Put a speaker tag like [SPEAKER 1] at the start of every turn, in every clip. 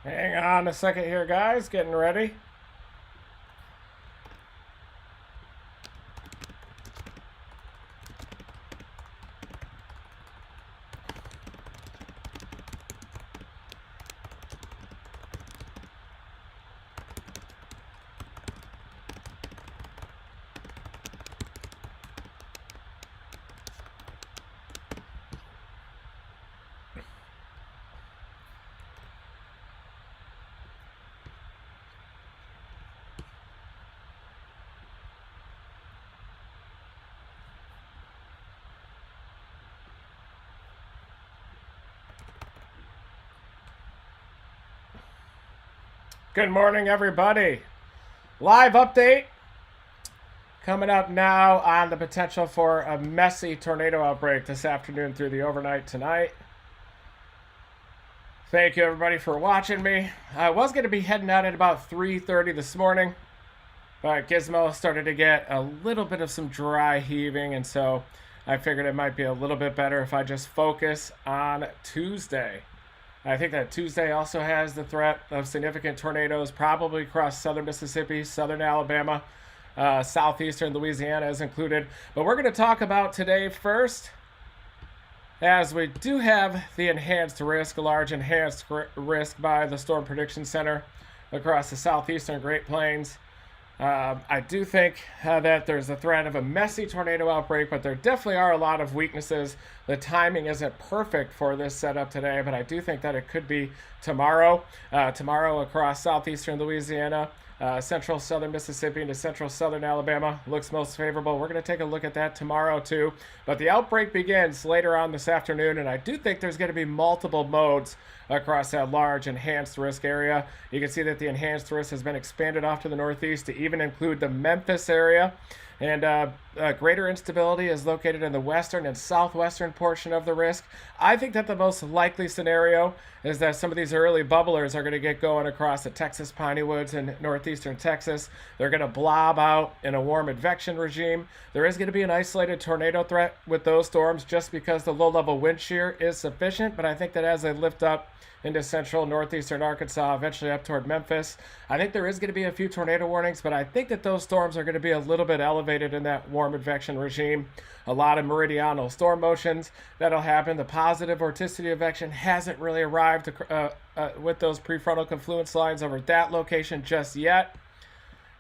[SPEAKER 1] Hang on a second here, guys. Getting ready. Good morning, everybody. Live update coming up now on the potential for a messy tornado outbreak this afternoon through the overnight tonight. Thank you, everybody, for watching me. I was going to be heading out at about 3:30 this morning, but Gizmo started to get a little bit of some dry heaving, and so I figured it might be a little bit better if I just focus on Tuesday. I think that Tuesday also has the threat of significant tornadoes, probably across southern Mississippi, southern Alabama, southeastern Louisiana is included. But we're going to talk about today first, as we do have the enhanced risk, a large enhanced risk by the Storm Prediction Center across the southeastern Great Plains. I do think that there's a threat of a messy tornado outbreak, but there definitely are a lot of weaknesses. The timing isn't perfect for this setup today, but I do think that it could be tomorrow. Tomorrow across southeastern Louisiana, central southern Mississippi into central southern Alabama looks most favorable. We're going to take a look at that tomorrow too. But the outbreak begins later on this afternoon, and I do think there's going to be multiple modes across that large enhanced risk area. You can see that the enhanced risk has been expanded off to the northeast to even include the Memphis area. And greater instability is located in the western and southwestern portion of the risk. I think that the most likely scenario is that some of these early bubblers are going to get going across the Texas piney woods and northeastern Texas. They're going to blob out in a warm advection regime. There is going to be an isolated tornado threat with those storms just because the low-level wind shear is sufficient, but I think that as they lift up into central northeastern Arkansas, eventually up toward Memphis, I think there is going to be a few tornado warnings, but I think that those storms are going to be a little bit elevated in that warm advection regime. A lot of meridional storm motions that'll happen. The positive vorticity advection hasn't really arrived with those prefrontal confluence lines over that location just yet.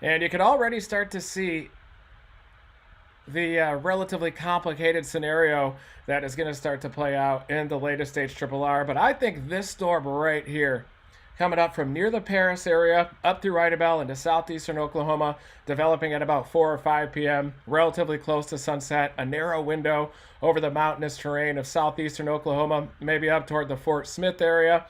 [SPEAKER 1] And you can already start to see the relatively complicated scenario that is going to start to play out in the latest HRRR. But I think this storm right here, coming up from near the Paris area up through Idabel into southeastern Oklahoma, developing at about 4 or 5 p.m., relatively close to sunset, a narrow window over the mountainous terrain of southeastern Oklahoma, maybe up toward the Fort Smith area.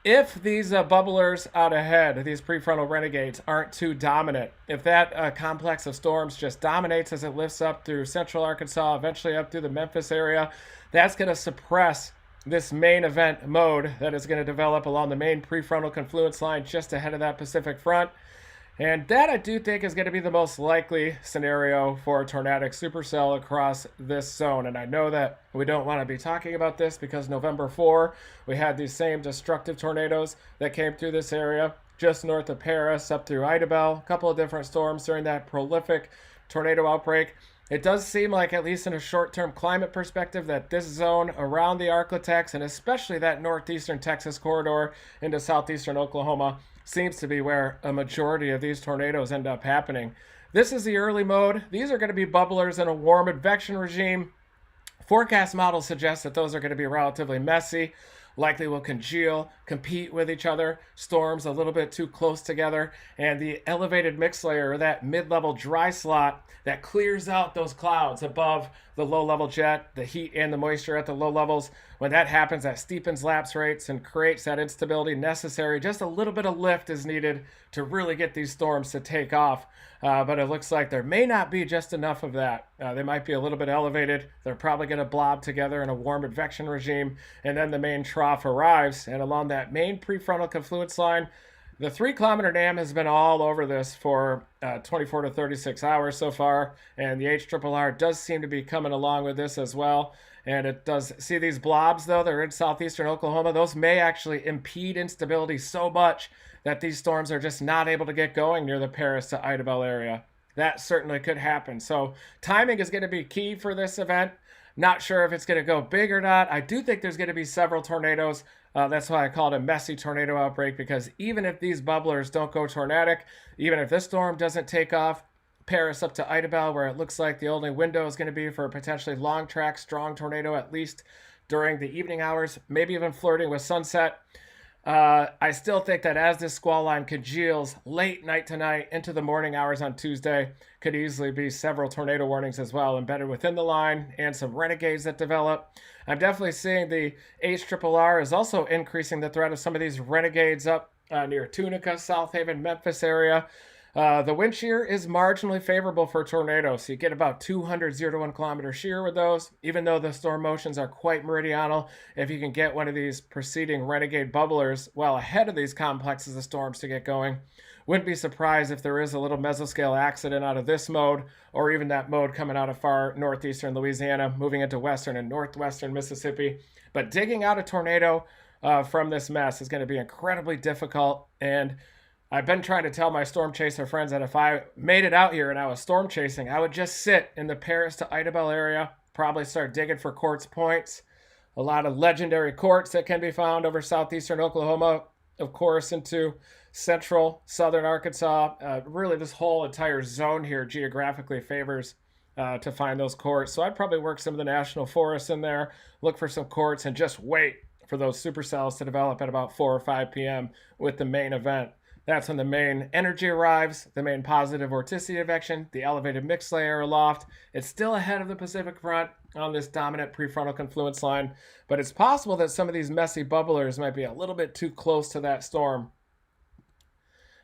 [SPEAKER 1] If these bubblers out ahead, these prefrontal renegades, aren't too dominant, if that complex of storms just dominates as it lifts up through central Arkansas, eventually up through the Memphis area, that's going to suppress this main event mode that is going to develop along the main prefrontal confluence line just ahead of that Pacific front. And that I do think is going to be the most likely scenario for a tornadic supercell across this zone. And I know that we don't want to be talking about this because November 4, we had these same destructive tornadoes that came through this area just north of Paris up through Idabel, a couple of different storms during that prolific tornado outbreak. It does seem like, at least in a short-term climate perspective, that this zone around the Arklatex and especially that northeastern Texas corridor into southeastern Oklahoma seems to be where a majority of these tornadoes end up happening. This is the early mode. These are going to be bubblers in a warm advection regime. Forecast models suggest that those are going to be relatively messy, likely will congeal, compete with each other, storms a little bit too close together, and the elevated mix layer, or that mid-level dry slot that clears out those clouds above the low-level jet, the heat and the moisture at the low levels. When that happens, that steepens lapse rates and creates that instability necessary. Just a little bit of lift is needed to really get these storms to take off. But it looks like there may not be just enough of that. They might be a little bit elevated. They're probably going to blob together in a warm advection regime. And then the main trough arrives. And along that main prefrontal confluence line, The 3 kilometer dam has been all over this for 24 to 36 hours so far, and the HRRR does seem to be coming along with this as well. And it does see these blobs, though, they're in southeastern Oklahoma. Those may actually impede instability so much that these storms are just not able to get going near the Paris to Idabel area. That certainly could happen. So timing is going to be key for this event. Not sure if it's going to go big or not. I do think there's going to be several tornadoes. That's why I call it a messy tornado outbreak, because even if these bubblers don't go tornadic, even if this storm doesn't take off Paris up to Idabel, where it looks like the only window is going to be for a potentially long track, strong tornado, at least during the evening hours, maybe even flirting with sunset. I still think that as this squall line congeals late night tonight into the morning hours on Tuesday, could easily be several tornado warnings as well embedded within the line, and some renegades that develop. I'm definitely seeing the HRRR is also increasing the threat of some of these renegades up near Tunica, South Haven, Memphis area. The wind shear is marginally favorable for tornadoes. So you get about 200 0 to 1 kilometer shear with those, even though the storm motions are quite meridional. If you can get one of these preceding renegade bubblers well ahead of these complexes of storms to get going, wouldn't be surprised if there is a little mesoscale accident out of this mode, or even that mode coming out of far northeastern Louisiana, moving into western and northwestern Mississippi. But digging out a tornado from this mess is going to be incredibly difficult, and I've been trying to tell my storm chaser friends that if I made it out here and I was storm chasing, I would just sit in the Paris to Idabel area, probably start digging for quartz points. A lot of legendary quartz that can be found over southeastern Oklahoma, of course, into central southern Arkansas. Really, this whole entire zone here geographically favors to find those quartz. So I'd probably work some of the national forests in there, look for some quartz, and just wait for those supercells to develop at about 4 or 5 p.m. with the main event. That's when the main energy arrives, the main positive vorticity advection, the elevated mix layer aloft. It's still ahead of the Pacific Front on this dominant prefrontal confluence line, but it's possible that some of these messy bubblers might be a little bit too close to that storm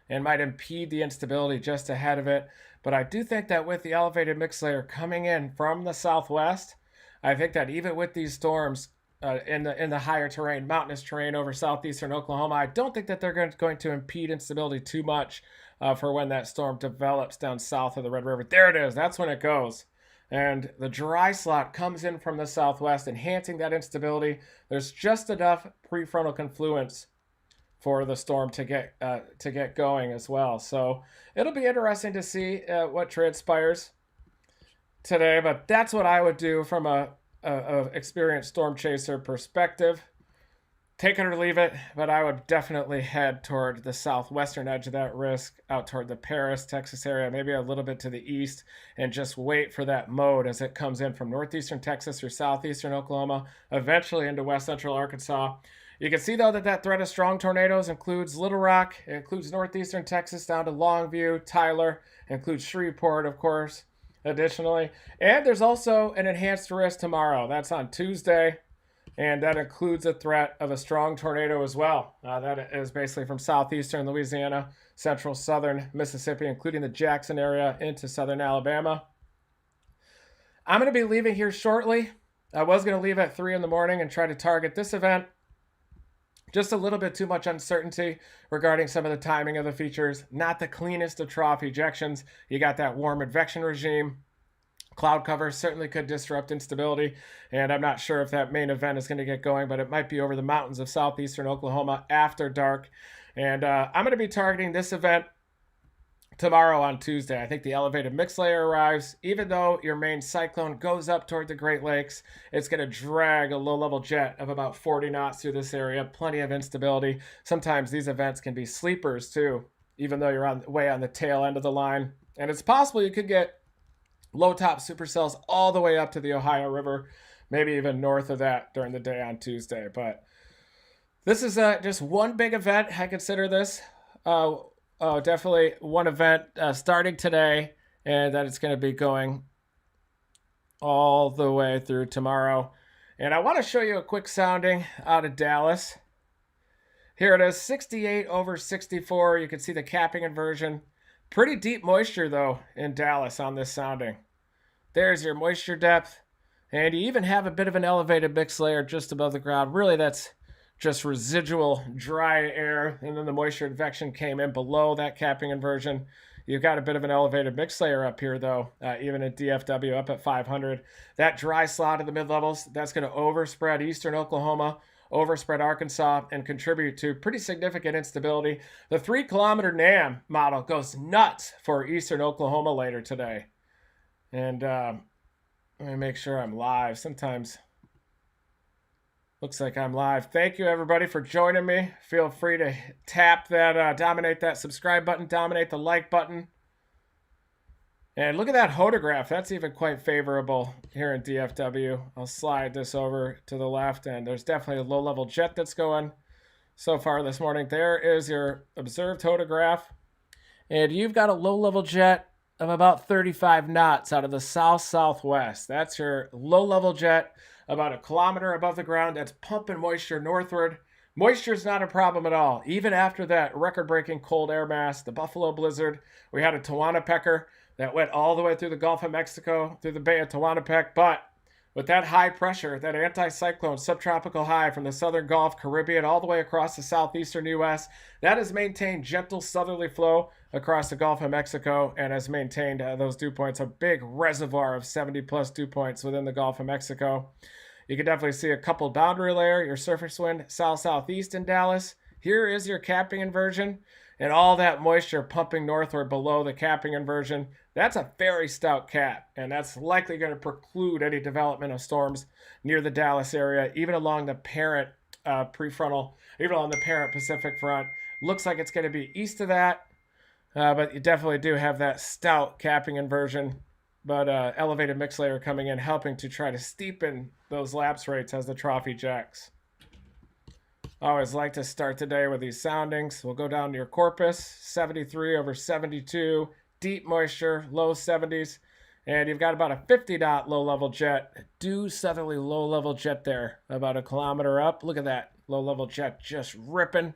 [SPEAKER 1] and might impede the instability just ahead of it. But I do think that with the elevated mix layer coming in from the southwest, I think that even with these storms, in the higher terrain, mountainous terrain over southeastern Oklahoma, I don't think that they're going to impede instability too much for when that storm develops down south of the Red River. There it is. That's when it goes. And the dry slot comes in from the southwest, enhancing that instability. There's just enough prefrontal confluence for the storm to get going as well. So it'll be interesting to see what transpires today. But that's what I would do from a experienced storm chaser perspective. Take it or leave it, but I would definitely head toward the southwestern edge of that risk, out toward the Paris, Texas area, maybe a little bit to the east, and just wait for that mode as it comes in from northeastern Texas or southeastern Oklahoma, eventually into west central Arkansas. You can see, though, that threat of strong tornadoes includes Little Rock, it includes northeastern Texas down to Longview, Tyler, includes Shreveport, of course, additionally. And there's also an enhanced risk tomorrow. That's on Tuesday, and that includes a threat of a strong tornado as well. That is basically from southeastern Louisiana, central southern Mississippi, including the Jackson area into southern Alabama. I'm going to be leaving here shortly. I was going to leave at 3 in the morning and try to target this event. Just a little bit too much uncertainty regarding some of the timing of the features. Not the cleanest of trough ejections. You got that warm advection regime. Cloud cover certainly could disrupt instability, and I'm not sure if that main event is going to get going, but it might be over the mountains of southeastern Oklahoma after dark. And I'm going to be targeting this event tomorrow on Tuesday. I think the elevated mix layer arrives. Even though your main cyclone goes up toward the Great Lakes, it's going to drag a low-level jet of about 40 knots through this area. Plenty of instability. Sometimes these events can be sleepers too, even though you're way on the tail end of the line. And it's possible you could get low-top supercells all the way up to the Ohio River, maybe even north of that during the day on Tuesday. But this is just one big event. I consider this definitely one event starting today, and that it's going to be going all the way through tomorrow. And I want to show you a quick sounding out of Dallas. Here it is, 68 over 64. You can see the capping inversion. Pretty deep moisture, though, in Dallas on this sounding. There's your moisture depth. And you even have a bit of an elevated mix layer just above the ground. Really, that's just residual dry air, and then the moisture advection came in below that capping inversion. You've got a bit of an elevated mix layer up here, though, even at DFW up at 500. That dry slot in the mid-levels, that's going to overspread eastern Oklahoma, overspread Arkansas, and contribute to pretty significant instability. The 3-kilometer NAM model goes nuts for eastern Oklahoma later today. And let me make sure I'm live. Sometimes looks like I'm live. Thank you, everybody, for joining me. Feel free to tap that, dominate that subscribe button, dominate the like button. And look at that hodograph. That's even quite favorable here in DFW. I'll slide this over to the left, and there's definitely a low-level jet that's going so far this morning. There is your observed hodograph. And you've got a low-level jet of about 35 knots out of the south-southwest. That's your low-level jet, about 1 kilometer above the ground. That's pumping moisture northward. Moisture is not a problem at all. Even after that record-breaking cold air mass, the Buffalo blizzard, we had a Tehuantepec that went all the way through the Gulf of Mexico, through the Bay of Tehuantepec. But with that high pressure, that anticyclone subtropical high from the southern Gulf, Caribbean, all the way across the southeastern U.S., that has maintained gentle southerly flow across the Gulf of Mexico and has maintained those dew points, a big reservoir of 70-plus dew points within the Gulf of Mexico. You can definitely see a coupled boundary layer, your surface wind south-southeast in Dallas. Here is your capping inversion, and all that moisture pumping northward below the capping inversion. That's a very stout cap, and that's likely going to preclude any development of storms near the Dallas area, even along the parent prefrontal, even along the parent Pacific front. Looks like it's going to be east of that, but you definitely do have that stout capping inversion, but elevated mix layer coming in, helping to try to steepen those lapse rates as the trough ejects. I always like to start the day with these soundings. We'll go down to your Corpus, 73 over 72, deep moisture, low 70s, and you've got about a 50-knot low-level jet, due southerly low-level jet there, about 1 kilometer up. Look at that low-level jet just ripping.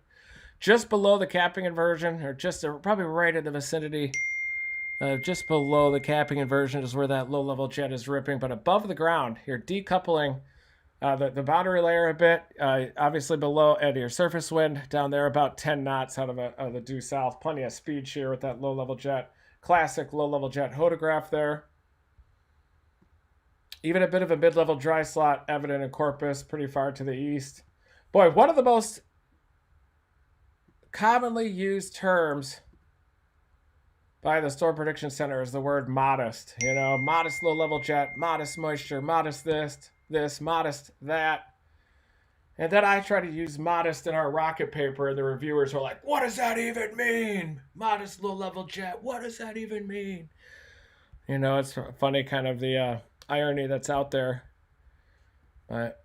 [SPEAKER 1] Just below the capping inversion, or just probably right in the vicinity, just below the capping inversion is where that low-level jet is ripping, but above the ground, you're decoupling the boundary layer a bit, obviously below at your surface wind down there about 10 knots out of the due south. Plenty of speed shear with that low-level jet. Classic low-level jet hodograph there. Even a bit of a mid-level dry slot evident in Corpus, pretty far to the east. Boy, one of the most commonly used terms by the Storm Prediction Center is the word modest. You know, modest low-level jet, modest moisture, modest this, modest that. And then I try to use modest in our rocket paper, and the reviewers are like, what does that even mean? Modest low-level jet, what does that even mean? You know, it's funny kind of the irony that's out there. But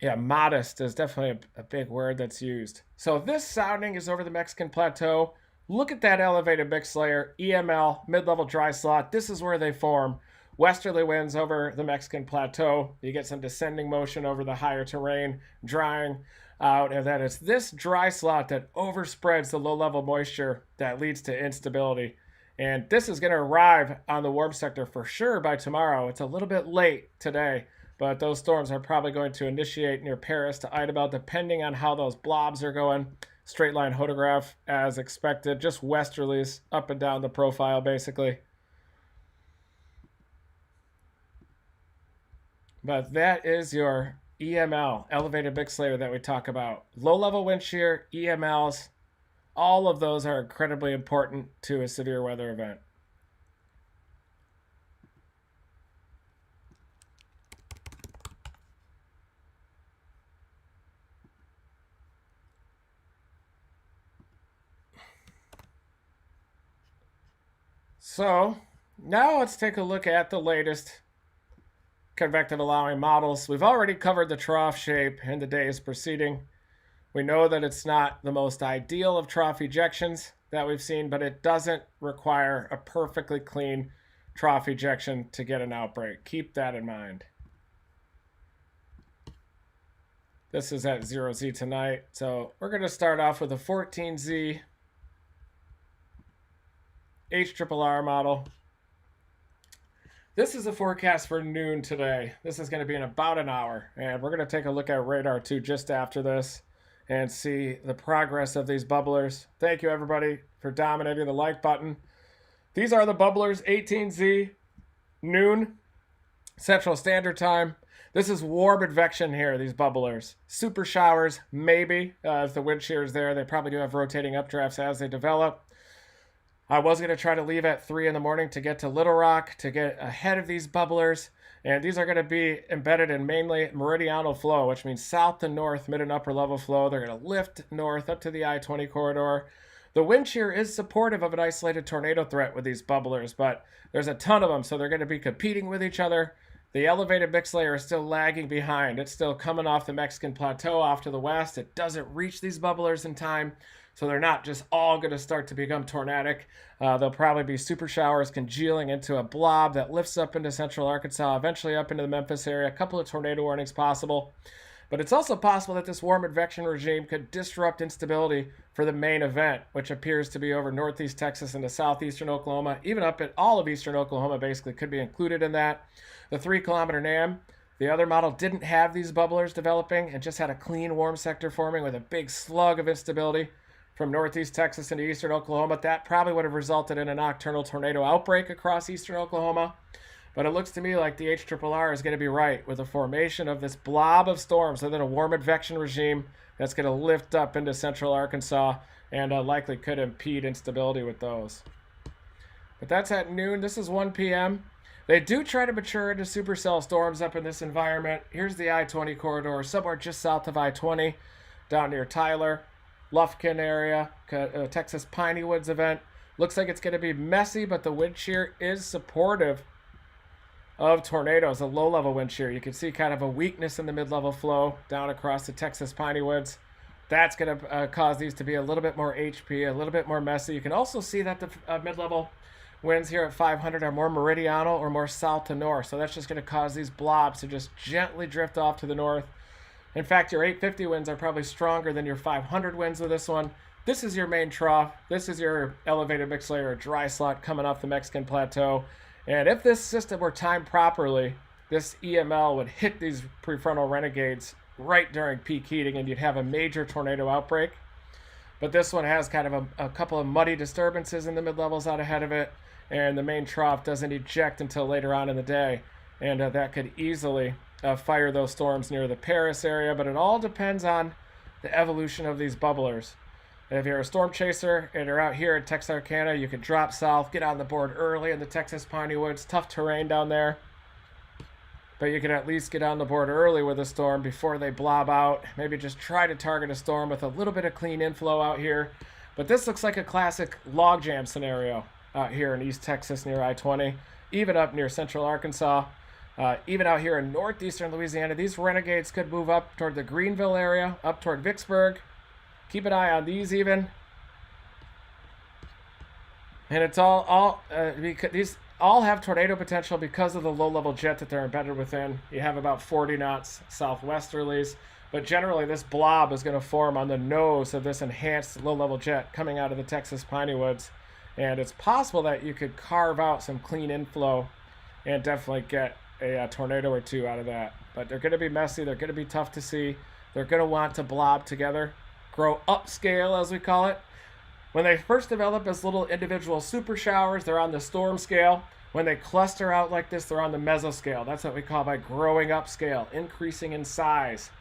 [SPEAKER 1] yeah, modest is definitely a big word that's used. So this sounding is over the Mexican plateau. Look at that elevated mix layer, EML, mid-level dry slot. This is where they form. Westerly winds over the Mexican plateau. You get some descending motion over the higher terrain, drying out. And then it's this dry slot that overspreads the low-level moisture that leads to instability. And this is going to arrive on the warm sector for sure by tomorrow. It's a little bit late today, but those storms are probably going to initiate near Paris to Idabel, depending on how those blobs are going. Straight line hodograph as expected, just westerlies up and down the profile basically. But that is your EML, elevated mix layer that we talk about. Low-level wind shear, EMLs, all of those are incredibly important to a severe weather event. So now let's take a look at the latest convective allowing models. We've already covered the trough shape in the days preceding. We know that it's not the most ideal of trough ejections that we've seen, but it doesn't require a perfectly clean trough ejection to get an outbreak. Keep that in mind. This is at 0Z tonight. So we're going to start off with a 14Z HRRR model. This is a forecast for noon today. This is going to be in about an hour, and we're going to take a look at radar too just after this and see the progress of these bubblers. Thank you everybody for dominating the like button. These are the bubblers, 18Z, noon, Central Standard Time. This is warm advection here, these bubblers. Super showers, maybe, if the wind shear is there. They probably do have rotating updrafts as they develop. I was going to try to leave at 3 in the morning to get to Little Rock to get ahead of these bubblers. And these are going to be embedded in mainly meridional flow, which means south to north, mid and upper level flow. They're going to lift north up to the I-20 corridor. The wind shear is supportive of an isolated tornado threat with these bubblers, but there's a ton of them, so they're going to be competing with each other. The elevated mix layer is still lagging behind. It's still coming off the Mexican plateau off to the west. It doesn't reach these bubblers in time, so they're not just all going to start to become tornadic. They'll probably be super showers congealing into a blob that lifts up into central Arkansas, eventually up into the Memphis area. A couple of tornado warnings possible. But it's also possible that this warm advection regime could disrupt instability for the main event, which appears to be over northeast Texas into southeastern Oklahoma. Even up at all of eastern Oklahoma basically could be included in that. The 3-kilometer NAM, the other model didn't have these bubblers developing and just had a clean warm sector forming with a big slug of instability from northeast Texas into eastern Oklahoma. That probably would have resulted in a nocturnal tornado outbreak across eastern Oklahoma. But it looks to me like the HRRR is going to be right with the formation of this blob of storms and then a warm advection regime that's going to lift up into central Arkansas and likely could impede instability with those. But that's at noon. This is 1 p.m. They do try to mature into supercell storms up in this environment. Here's the I-20 corridor, somewhere just south of I-20, down near Tyler, Lufkin area, Texas Piney Woods event. Looks like it's going to be messy, but the wind shear is supportive of tornadoes, a low-level wind shear. You can see kind of a weakness in the mid-level flow down across the Texas Piney Woods. That's going to cause these to be a little bit more HP, a little bit more messy. You can also see that the mid-level winds here at 500 are more meridional or more south to north. So that's just going to cause these blobs to just gently drift off to the north. In fact, your 850 winds are probably stronger than your 500 winds with this one. This is your main trough. This is your elevated mixed layer dry slot coming off the Mexican plateau. And if this system were timed properly, this EML would hit these prefrontal renegades right during peak heating and you'd have a major tornado outbreak. But this one has kind of a couple of muddy disturbances in the mid-levels out ahead of it, and the main trough doesn't eject until later on in the day. And that could easily fire those storms near the Paris area, but it all depends on the evolution of these bubblers. If you're a storm chaser and you're out here at Texarkana, you can drop south, get on the board early in the Texas Piney Woods. Tough terrain down there. But you can at least get on the board early with a storm before they blob out. Maybe just try to target a storm with a little bit of clean inflow out here. But this looks like a classic logjam scenario out here in East Texas near I-20. Even up near central Arkansas. Even out here in northeastern Louisiana, these renegades could move up toward the Greenville area, up toward Vicksburg. Keep an eye on these even. And it's because these all have tornado potential because of the low-level jet that they're embedded within. You have about 40 knots southwesterlies. But generally, this blob is going to form on the nose of this enhanced low-level jet coming out of the Texas Piney Woods. And it's possible that you could carve out some clean inflow and definitely get a tornado or two out of that. But they're going to be messy. They're going to be tough to see. They're going to want to blob together. Grow upscale, as we call it. When they first develop as little individual super showers, they're on the storm scale. When they cluster out like this, they're on the mesoscale. That's what we call by growing upscale, increasing in size.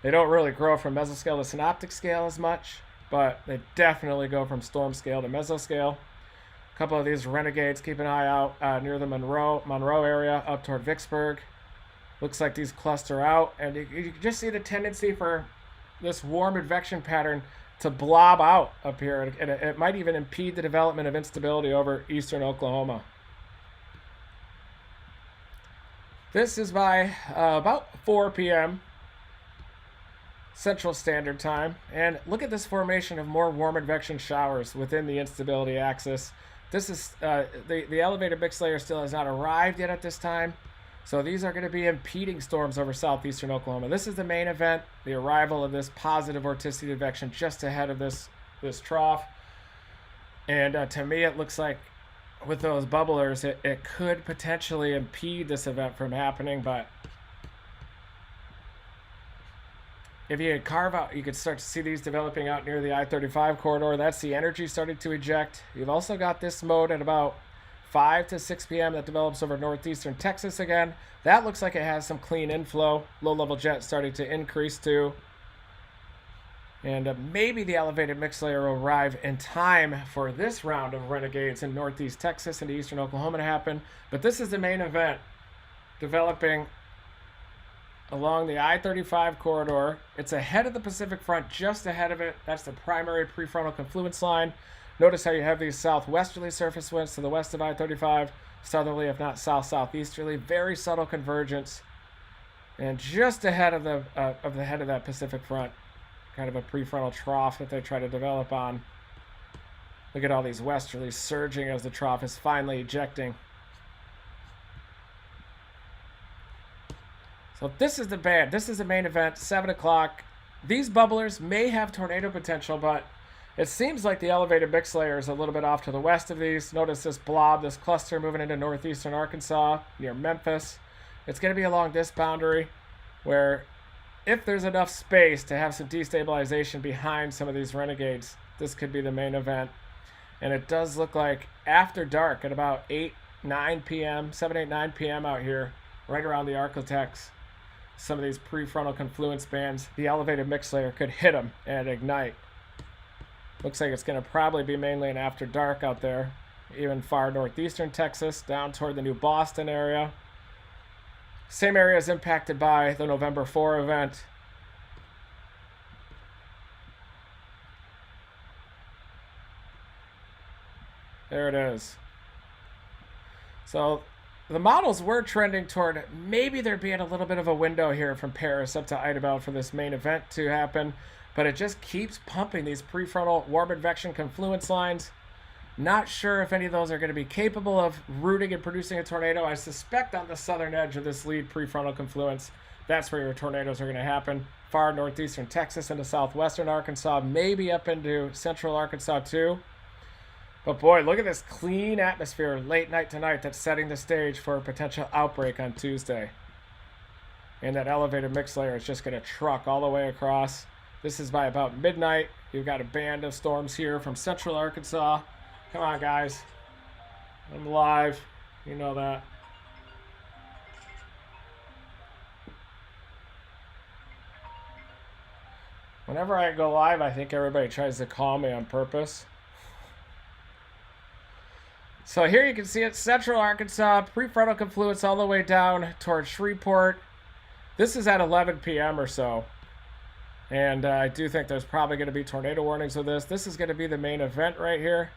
[SPEAKER 1] They don't really grow from mesoscale to synoptic scale as much, but they definitely go from storm scale to mesoscale. A couple of these renegades, keep an eye out near the Monroe area, up toward Vicksburg. Looks like these cluster out, and you can just see the tendency for this warm advection pattern to blob out up here, and it might even impede the development of instability over eastern Oklahoma. This is by about 4 p.m. Central Standard Time, and look at this formation of more warm advection showers within the instability axis. This is the elevated mixed layer still has not arrived yet at this time. So these are going to be impeding storms over southeastern Oklahoma. This is the main event, the arrival of this positive vorticity advection just ahead of this trough. And to me, it looks like with those bubblers, it could potentially impede this event from happening, but if you carve out, you could start to see these developing out near the I-35 corridor. That's the energy starting to eject. You've also got this mode at about 5 to 6 p.m. that develops over northeastern Texas again. That looks like it has some clean inflow. Low-level jet starting to increase too. And maybe the elevated mix layer will arrive in time for this round of renegades in northeast Texas and eastern Oklahoma to happen. But this is the main event developing along the I-35 corridor. It's ahead of the Pacific Front, just ahead of it. That's the primary prefrontal confluence line. Notice how you have these southwesterly surface winds to the west of I-35, southerly, if not south-southeasterly. Very subtle convergence. And just ahead of the head of that Pacific Front, kind of a prefrontal trough that they try to develop on. Look at all these westerlies surging as the trough is finally ejecting. So this is the band. This is the main event, 7 o'clock. These bubblers may have tornado potential, but it seems like the elevated mix layer is a little bit off to the west of these. Notice this blob, this cluster moving into northeastern Arkansas near Memphis. It's going to be along this boundary where if there's enough space to have some destabilization behind some of these renegades, this could be the main event. And it does look like after dark at about 8, 9 p.m., 7, 8, 9 p.m. out here, right around the Architects, some of these prefrontal confluence bands, the elevated mix layer could hit them and ignite. Looks like it's going to probably be mainly an after dark out there, even far northeastern Texas, down toward the New Boston area. Same area is impacted by the November 4 event. There it is. So the models were trending toward maybe there being a little bit of a window here from Paris up to Idabel for this main event to happen, but it just keeps pumping these prefrontal warm advection confluence lines. Not sure if any of those are going to be capable of rooting and producing a tornado. I suspect on the southern edge of this lead prefrontal confluence, that's where your tornadoes are going to happen. Far northeastern Texas into southwestern Arkansas, maybe up into central Arkansas too. But boy, look at this clean atmosphere late night tonight that's setting the stage for a potential outbreak on Tuesday. And that elevated mix layer is just going to truck all the way across. This is by about midnight. You've got a band of storms here from central Arkansas. Come on, guys. I'm live. You know that. Whenever I go live, I think everybody tries to call me on purpose. So here you can see it, central Arkansas, prefrontal confluence all the way down towards Shreveport. This is at 11 p.m. or so. And I do think there's probably going to be tornado warnings with this. This is going to be the main event right here.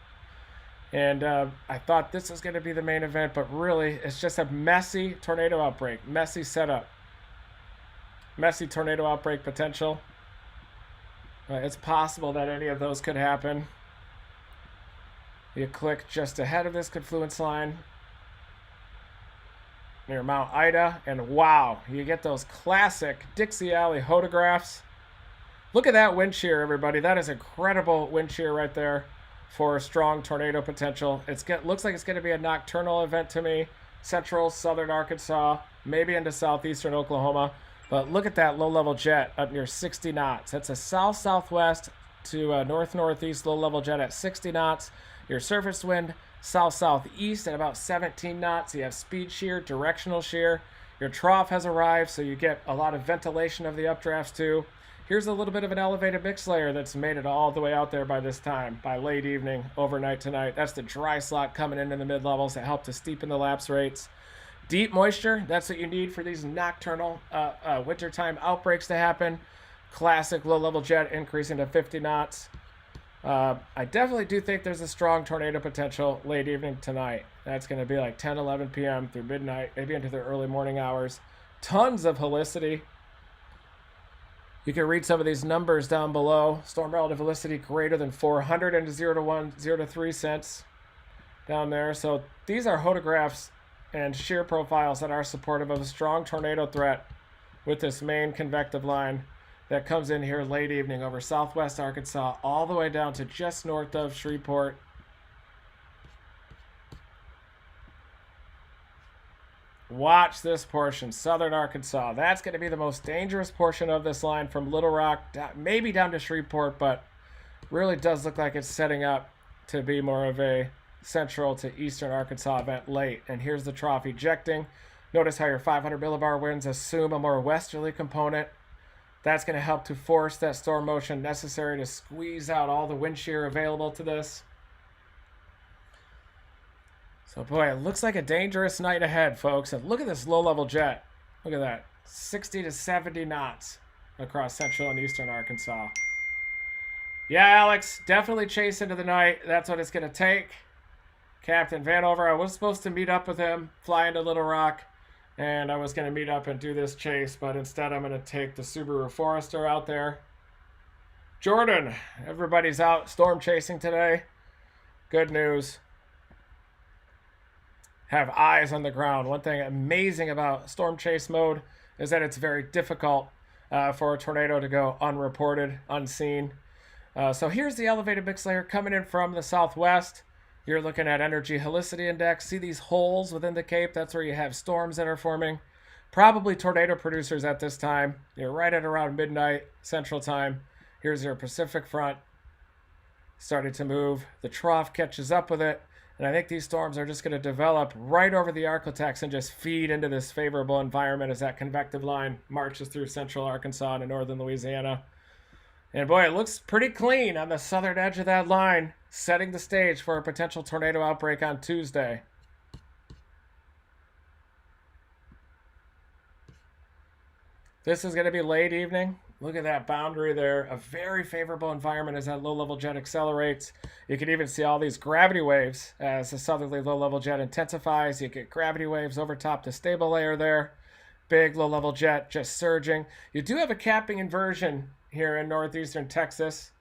[SPEAKER 1] And I thought this was going to be the main event, but really it's just a messy tornado outbreak, messy setup. Messy tornado outbreak potential. It's possible that any of those could happen. You click just ahead of this confluence line near Mount Ida, and wow, you get those classic Dixie Alley photographs. Look at that wind shear, everybody. That is incredible wind shear right there for strong tornado potential. Looks like it's going to be a nocturnal event to me. Central, southern Arkansas, maybe into southeastern Oklahoma. But look at that low-level jet up near 60 knots. That's a south-southwest to north-northeast low-level jet at 60 knots. Your surface wind south-southeast at about 17 knots. You have speed shear, directional shear. Your trough has arrived, so you get a lot of ventilation of the updrafts too. Here's a little bit of an elevated mix layer that's made it all the way out there by this time, by late evening, overnight tonight. That's the dry slot coming in the mid-levels that help to steepen the lapse rates. Deep moisture, that's what you need for these nocturnal wintertime outbreaks to happen. Classic low-level jet increasing to 50 knots. I definitely do think there's a strong tornado potential late evening tonight. That's going to be like 10, 11 p.m. through midnight, maybe into the early morning hours. Tons of helicity. You can read some of these numbers down below. Storm relative helicity greater than 400 into 0 to 1, 0 to 3 cents down there. So these are photographs and shear profiles that are supportive of a strong tornado threat with this main convective line that comes in here late evening over southwest Arkansas all the way down to just north of Shreveport. Watch this portion, southern Arkansas. That's going to be the most dangerous portion of this line from Little Rock, maybe down to Shreveport, but really does look like it's setting up to be more of a central to eastern Arkansas event late. And here's the trough ejecting. Notice how your 500 millibar winds assume a more westerly component. That's going to help to force that storm motion necessary to squeeze out all the wind shear available to this. So, boy, it looks like a dangerous night ahead, folks. And look at this low-level jet. Look at that. 60 to 70 knots across central and eastern Arkansas. Yeah, Alex, definitely chase into the night. That's what it's going to take. Captain Vanover, I was supposed to meet up with him, fly into Little Rock, and I was going to meet up and do this chase, but instead I'm going to take the Subaru Forester out there. Jordan, everybody's out storm chasing today. Good news. Have eyes on the ground. One thing amazing about storm chase mode is that it's very difficult for a tornado to go unreported, unseen. So here's the elevated mix layer coming in from the southwest. You're looking at energy helicity index. See these holes within the Cape? That's where you have storms that are forming. Probably tornado producers at this time. You're right at around midnight Central Time. Here's your Pacific front starting to move. The trough catches up with it. And I think these storms are just going to develop right over the Arklatex and just feed into this favorable environment as that convective line marches through central Arkansas and northern Louisiana. And boy, it looks pretty clean on the southern edge of that line, setting the stage for a potential tornado outbreak on Tuesday. This is going to be late evening. Look at that boundary there. A very favorable environment as that low-level jet accelerates. You can even see all these gravity waves as the southerly low-level jet intensifies. You get gravity waves over top the stable layer there. Big low-level jet just surging. You do have a capping inversion here in northeastern Texas.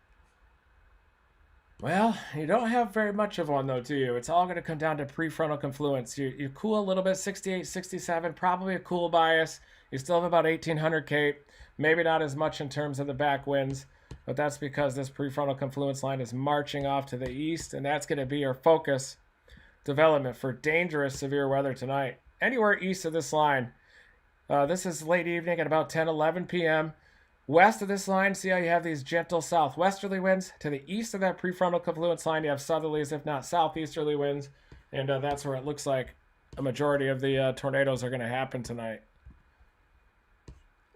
[SPEAKER 1] Well, you don't have very much of one, though, do you? It's all going to come down to prefrontal confluence. You cool a little bit, 68, 67, probably a cool bias. You still have about 1,800 Cape. Maybe not as much in terms of the back winds, but that's because this prefrontal confluence line is marching off to the east, and that's going to be your focus development for dangerous severe weather tonight. Anywhere east of this line. This is late evening at about 10, 11 p.m. West of this line, see how you have these gentle southwesterly winds? To the east of that prefrontal confluence line, you have southerlies, if not southeasterly winds, and that's where it looks like a majority of the tornadoes are going to happen tonight.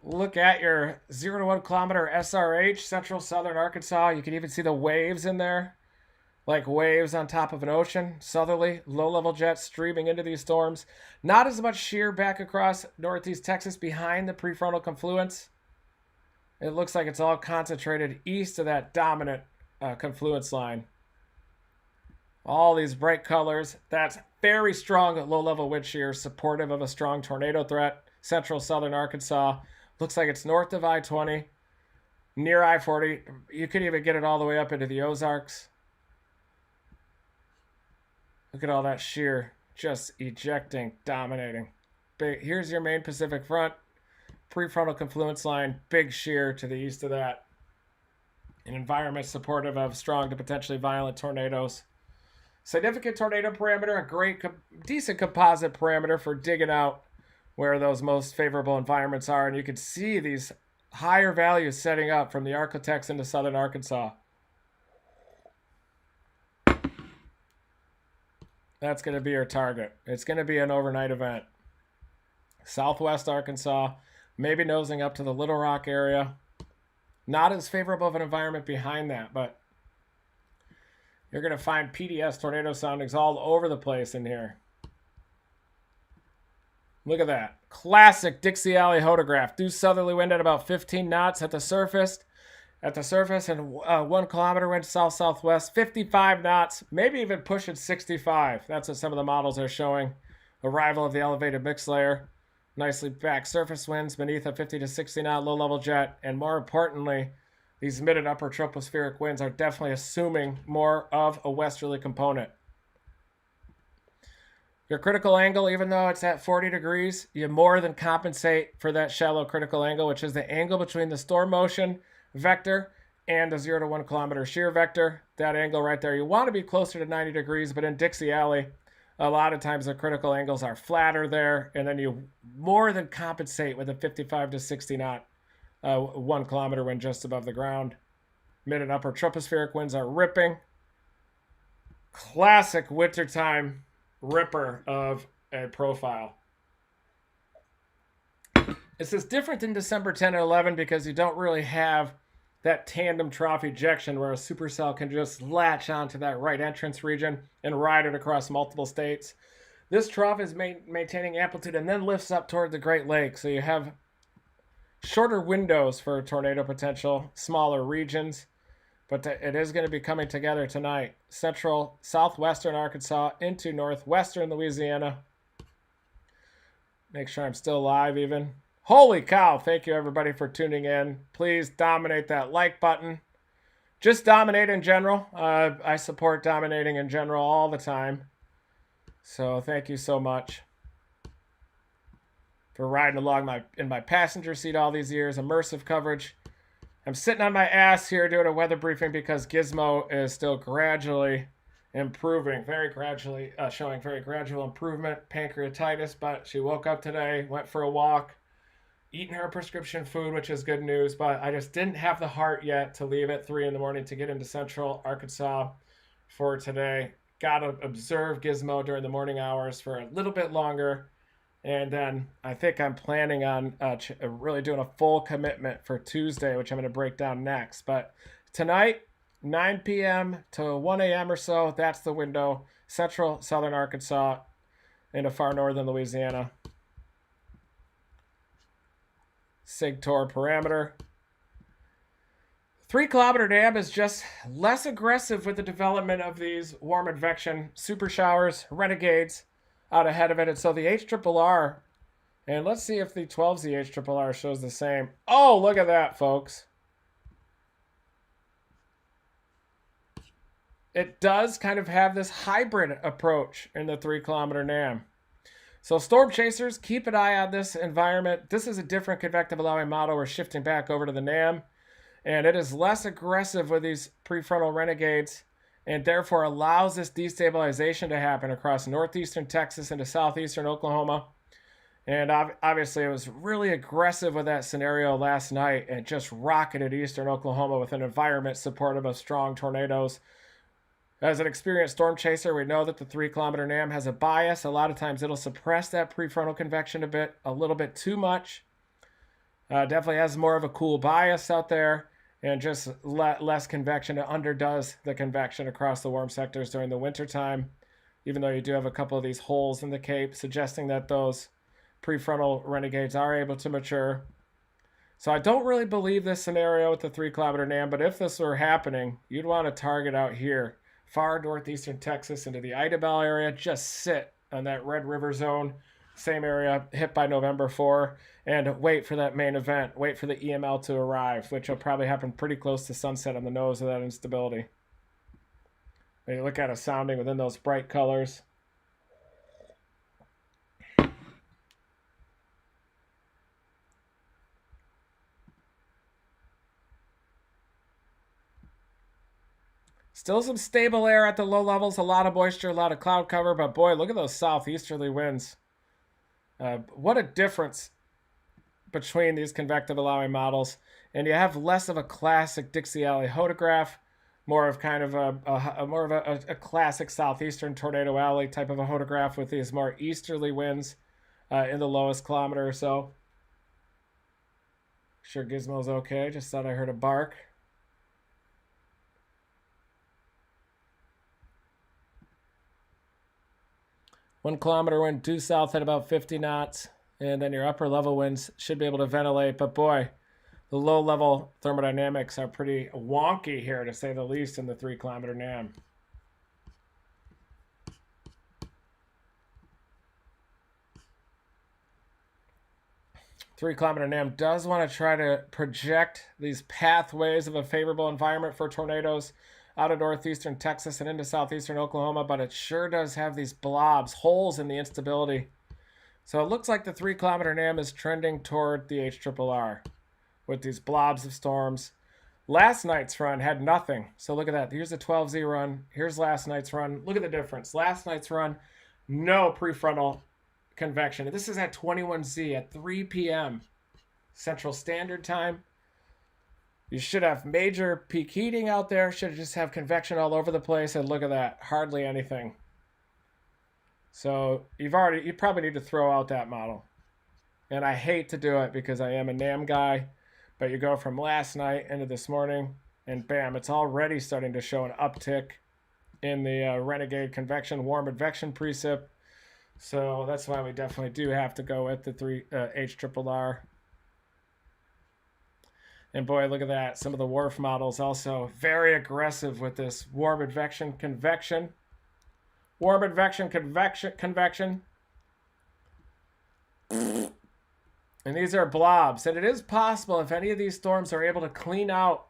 [SPEAKER 1] Look at your 0 to 1 kilometer SRH, central southern Arkansas. You can even see the waves in there, like waves on top of an ocean. Southerly, low-level jets streaming into these storms. Not as much shear back across northeast Texas behind the prefrontal confluence. It looks like it's all concentrated east of that dominant confluence line. All these bright colors. That's very strong low-level wind shear, supportive of a strong tornado threat. Central southern Arkansas. Looks like it's north of I-20, near I-40. You could even get it all the way up into the Ozarks. Look at all that shear just ejecting, dominating. Here's your main Pacific front. Prefrontal confluence line, big shear to the east of that. An environment supportive of strong to potentially violent tornadoes. Significant tornado parameter, a great, decent composite parameter for digging out where those most favorable environments are. And you can see these higher values setting up from the Arklatex into southern Arkansas. That's going to be your target. It's going to be an overnight event. Southwest Arkansas, maybe nosing up to the Little Rock area. Not as favorable of an environment behind that, but you're going to find PDS tornado soundings all over the place in here. Look at that. Classic Dixie Alley photograph. Due southerly wind at about 15 knots at the surface. And 1 kilometer wind south-southwest. 55 knots. Maybe even pushing 65. That's what some of the models are showing. Arrival of the elevated mix layer. Nicely back surface winds beneath a 50 to 60 knot low-level jet. And more importantly, these mid and upper tropospheric winds are definitely assuming more of a westerly component. Your critical angle, even though it's at 40 degrees, you more than compensate for that shallow critical angle, which is the angle between the storm motion vector and the 0 to 1 kilometer shear vector. That angle right there. You want to be closer to 90 degrees, but in Dixie Alley, A lot of times the critical angles are flatter there, and then you more than compensate with a 55 to 60 knot 1 kilometer wind just above the ground. Mid and upper tropospheric winds are ripping. Classic wintertime ripper of a profile. This is different than December 10 and 11 because you don't really have that tandem trough ejection where a supercell can just latch onto that right entrance region and ride it across multiple states. This trough is maintaining amplitude and then lifts up toward the Great Lakes. So you have shorter windows for tornado potential, smaller regions, but it is going to be coming together tonight. Central, southwestern Arkansas into northwestern Louisiana. Make sure I'm still live even. Holy cow, thank you everybody for tuning in. Please dominate that like button. Just dominate in general. I support dominating in general all the time. So thank you so much for riding along in my passenger seat all these years. Immersive coverage. I'm sitting on my ass here doing a weather briefing because Gizmo is still gradually improving, very gradually, showing very gradual improvement, pancreatitis, but she woke up today, went for a walk, eating her prescription food, which is good news, but I just didn't have the heart yet to leave at 3 in the morning to get into central Arkansas for today. Got to observe Gizmo during the morning hours for a little bit longer, and then I think I'm planning on really doing a full commitment for Tuesday, which I'm going to break down next. But tonight, 9 p.m. to 1 a.m. or so, that's the window. Central, southern Arkansas, into far northern Louisiana. SIG-TOR parameter. 3 kilometer dam is just less aggressive with the development of these warm advection super showers, renegades out ahead of it. And so the HRRR, and let's see if the 12Z HRRR shows the same. Oh, look at that, folks. It does kind of have this hybrid approach in the 3 kilometer NAM. So storm chasers, keep an eye on this environment. This is a different convective allowing model. We're shifting back over to the NAM, and it is less aggressive with these prefrontal renegades and therefore allows this destabilization to happen across northeastern Texas into southeastern Oklahoma. And obviously it was really aggressive with that scenario last night and just rocketed eastern Oklahoma with an environment supportive of strong tornadoes. As an experienced storm chaser, we know that the 3 kilometer NAM has a bias. A lot of times it'll suppress that prefrontal convection a little bit too much. Definitely has more of a cool bias out there and just less convection. It underdoes the convection across the warm sectors during the wintertime, even though you do have a couple of these holes in the Cape, suggesting that those prefrontal renegades are able to mature. So I don't really believe this scenario with the 3 kilometer NAM, but if this were happening, you'd want to target out here. Far northeastern Texas into the Idabel area, just sit on that Red River zone, same area hit by November 4, and wait for that main event, wait for the EML to arrive, which will probably happen pretty close to sunset on the nose of that instability. When you look at a sounding within those bright colors. Still some stable air at the low levels, a lot of moisture, a lot of cloud cover, but boy, look at those southeasterly winds. What a difference between these convective allowing models. And you have less of a classic Dixie Alley hodograph, more of kind of a classic southeastern tornado alley type of a hodograph with these more easterly winds in the lowest kilometer or so. Sure Gizmo's okay, just thought I heard a bark. One kilometer wind due south at about 50 knots, and then your upper level winds should be able to ventilate. But boy, the low level thermodynamics are pretty wonky here, to say the least, in the 3 kilometer NAM. Three kilometer NAM does want to try to project these pathways of a favorable environment for tornadoes out of northeastern Texas and into southeastern Oklahoma, but it sure does have these blobs, holes in the instability. So it looks like the 3 kilometer NAM is trending toward the HRRR with these blobs of storms. Last night's run had nothing. So look at that. Here's the 12Z run. Here's last night's run. Look at the difference. Last night's run, No prefrontal convection. This is at 21Z at 3 p.m. Central Standard Time. You should have major peak heating out there. Should just have convection all over the place. And look at that. Hardly anything. So you probably need to throw out that model. And I hate to do it because I am a NAM guy. But you go from last night into this morning, and bam, it's already starting to show an uptick in the Renegade convection, warm advection precip. So that's why we definitely do have to go with the HRRR. And boy, look at that. Some of the Wharf models also very aggressive with this warm advection convection. Warm advection convection. And these are blobs. And it is possible if any of these storms are able to clean out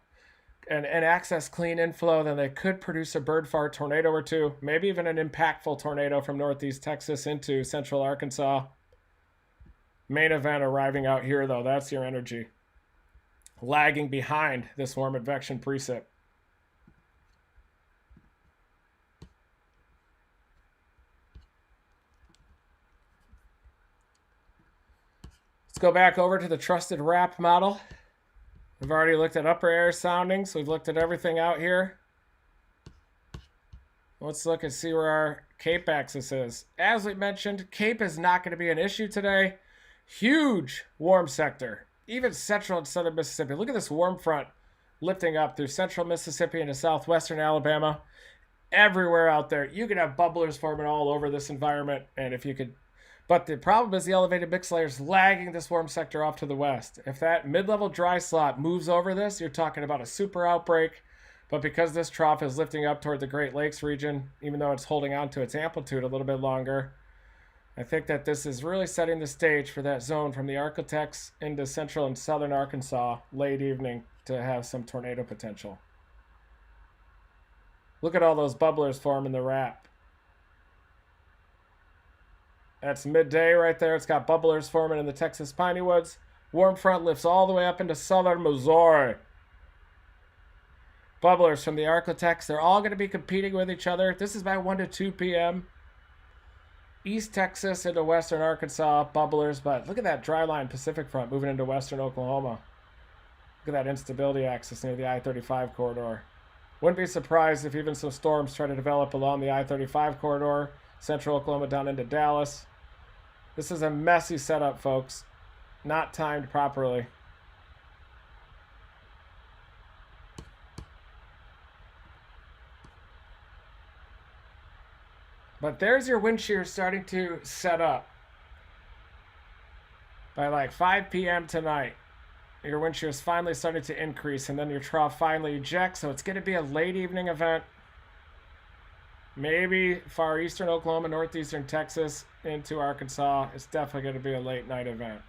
[SPEAKER 1] and access clean inflow, then they could produce a bird fart tornado or two. Maybe even an impactful tornado from northeast Texas into central Arkansas. Main event arriving out here, though. That's your energy. Lagging behind this warm advection precip. Let's go back over to the trusted wrap model. We've already looked at upper air soundings. We've looked at everything out here. Let's look and see where our Cape axis is. As we mentioned, Cape is not going to be an issue today. Huge warm sector. Even central and southern Mississippi. Look at this warm front lifting up through central Mississippi into southwestern Alabama. Everywhere out there. You can have bubblers forming all over this environment. And if you could... But the problem is the elevated mix layer is lagging this warm sector off to the west. If that mid-level dry slot moves over this, you're talking about a super outbreak. But because this trough is lifting up toward the Great Lakes region, even though it's holding on to its amplitude a little bit longer, I think that this is really setting the stage for that zone from the Architects into central and southern Arkansas late evening to have some tornado potential. Look at all those bubblers forming the wrap. That's midday right there. It's got bubblers forming in the Texas piney woods. Warm front lifts all the way up into southern Missouri. Bubblers from the Architects. They're all going to be competing with each other. This is by 1 to 2 p.m. East Texas into western Arkansas, bubblers. But look at that dry line Pacific front moving into western Oklahoma. Look at that instability axis near the I-35 corridor. Wouldn't be surprised if even some storms try to develop along the I-35 corridor, central Oklahoma down into Dallas. This is a messy setup, folks. Not timed properly. But there's your wind shear starting to set up. By like 5 p.m. tonight, your wind shear is finally starting to increase, and then your trough finally ejects, so it's going to be a late evening event. Maybe far eastern Oklahoma, northeastern Texas into Arkansas. It's definitely going to be a late night event.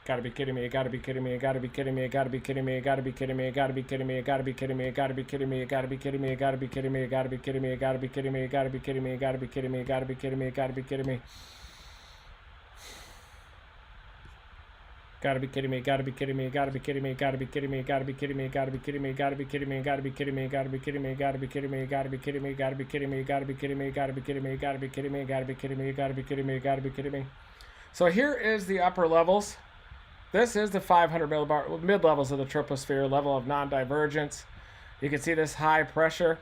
[SPEAKER 1] Gotta be kidding me, you gotta be kidding me, you gotta be kidding me, you gotta be kidding me, you gotta be kidding me, you gotta be kidding me, you gotta be kidding me, you gotta be kidding me, you gotta be kidding me, you gotta be kidding me, you gotta be kidding me, you gotta be kidding me, you gotta be kidding me, you gotta be kidding me, you gotta be kidding me, you gotta be kidding me. Gotta be kidding me, gotta be kidding me, gotta be kidding me, gotta be kidding me, gotta be kidding me, gotta be kidding me, gotta be kidding me, gotta be kidding me, gotta be kidding me, gotta be kidding me, gotta be kidding me, gotta be kidding me, gotta be kidding me, gotta be kidding me, gotta be kidding me, gotta be kidding me, gotta be kidding me, gotta be kidding me. So here is the upper levels. This is the 500 millibar mid-levels of the troposphere, level of non-divergence. You can see this high pressure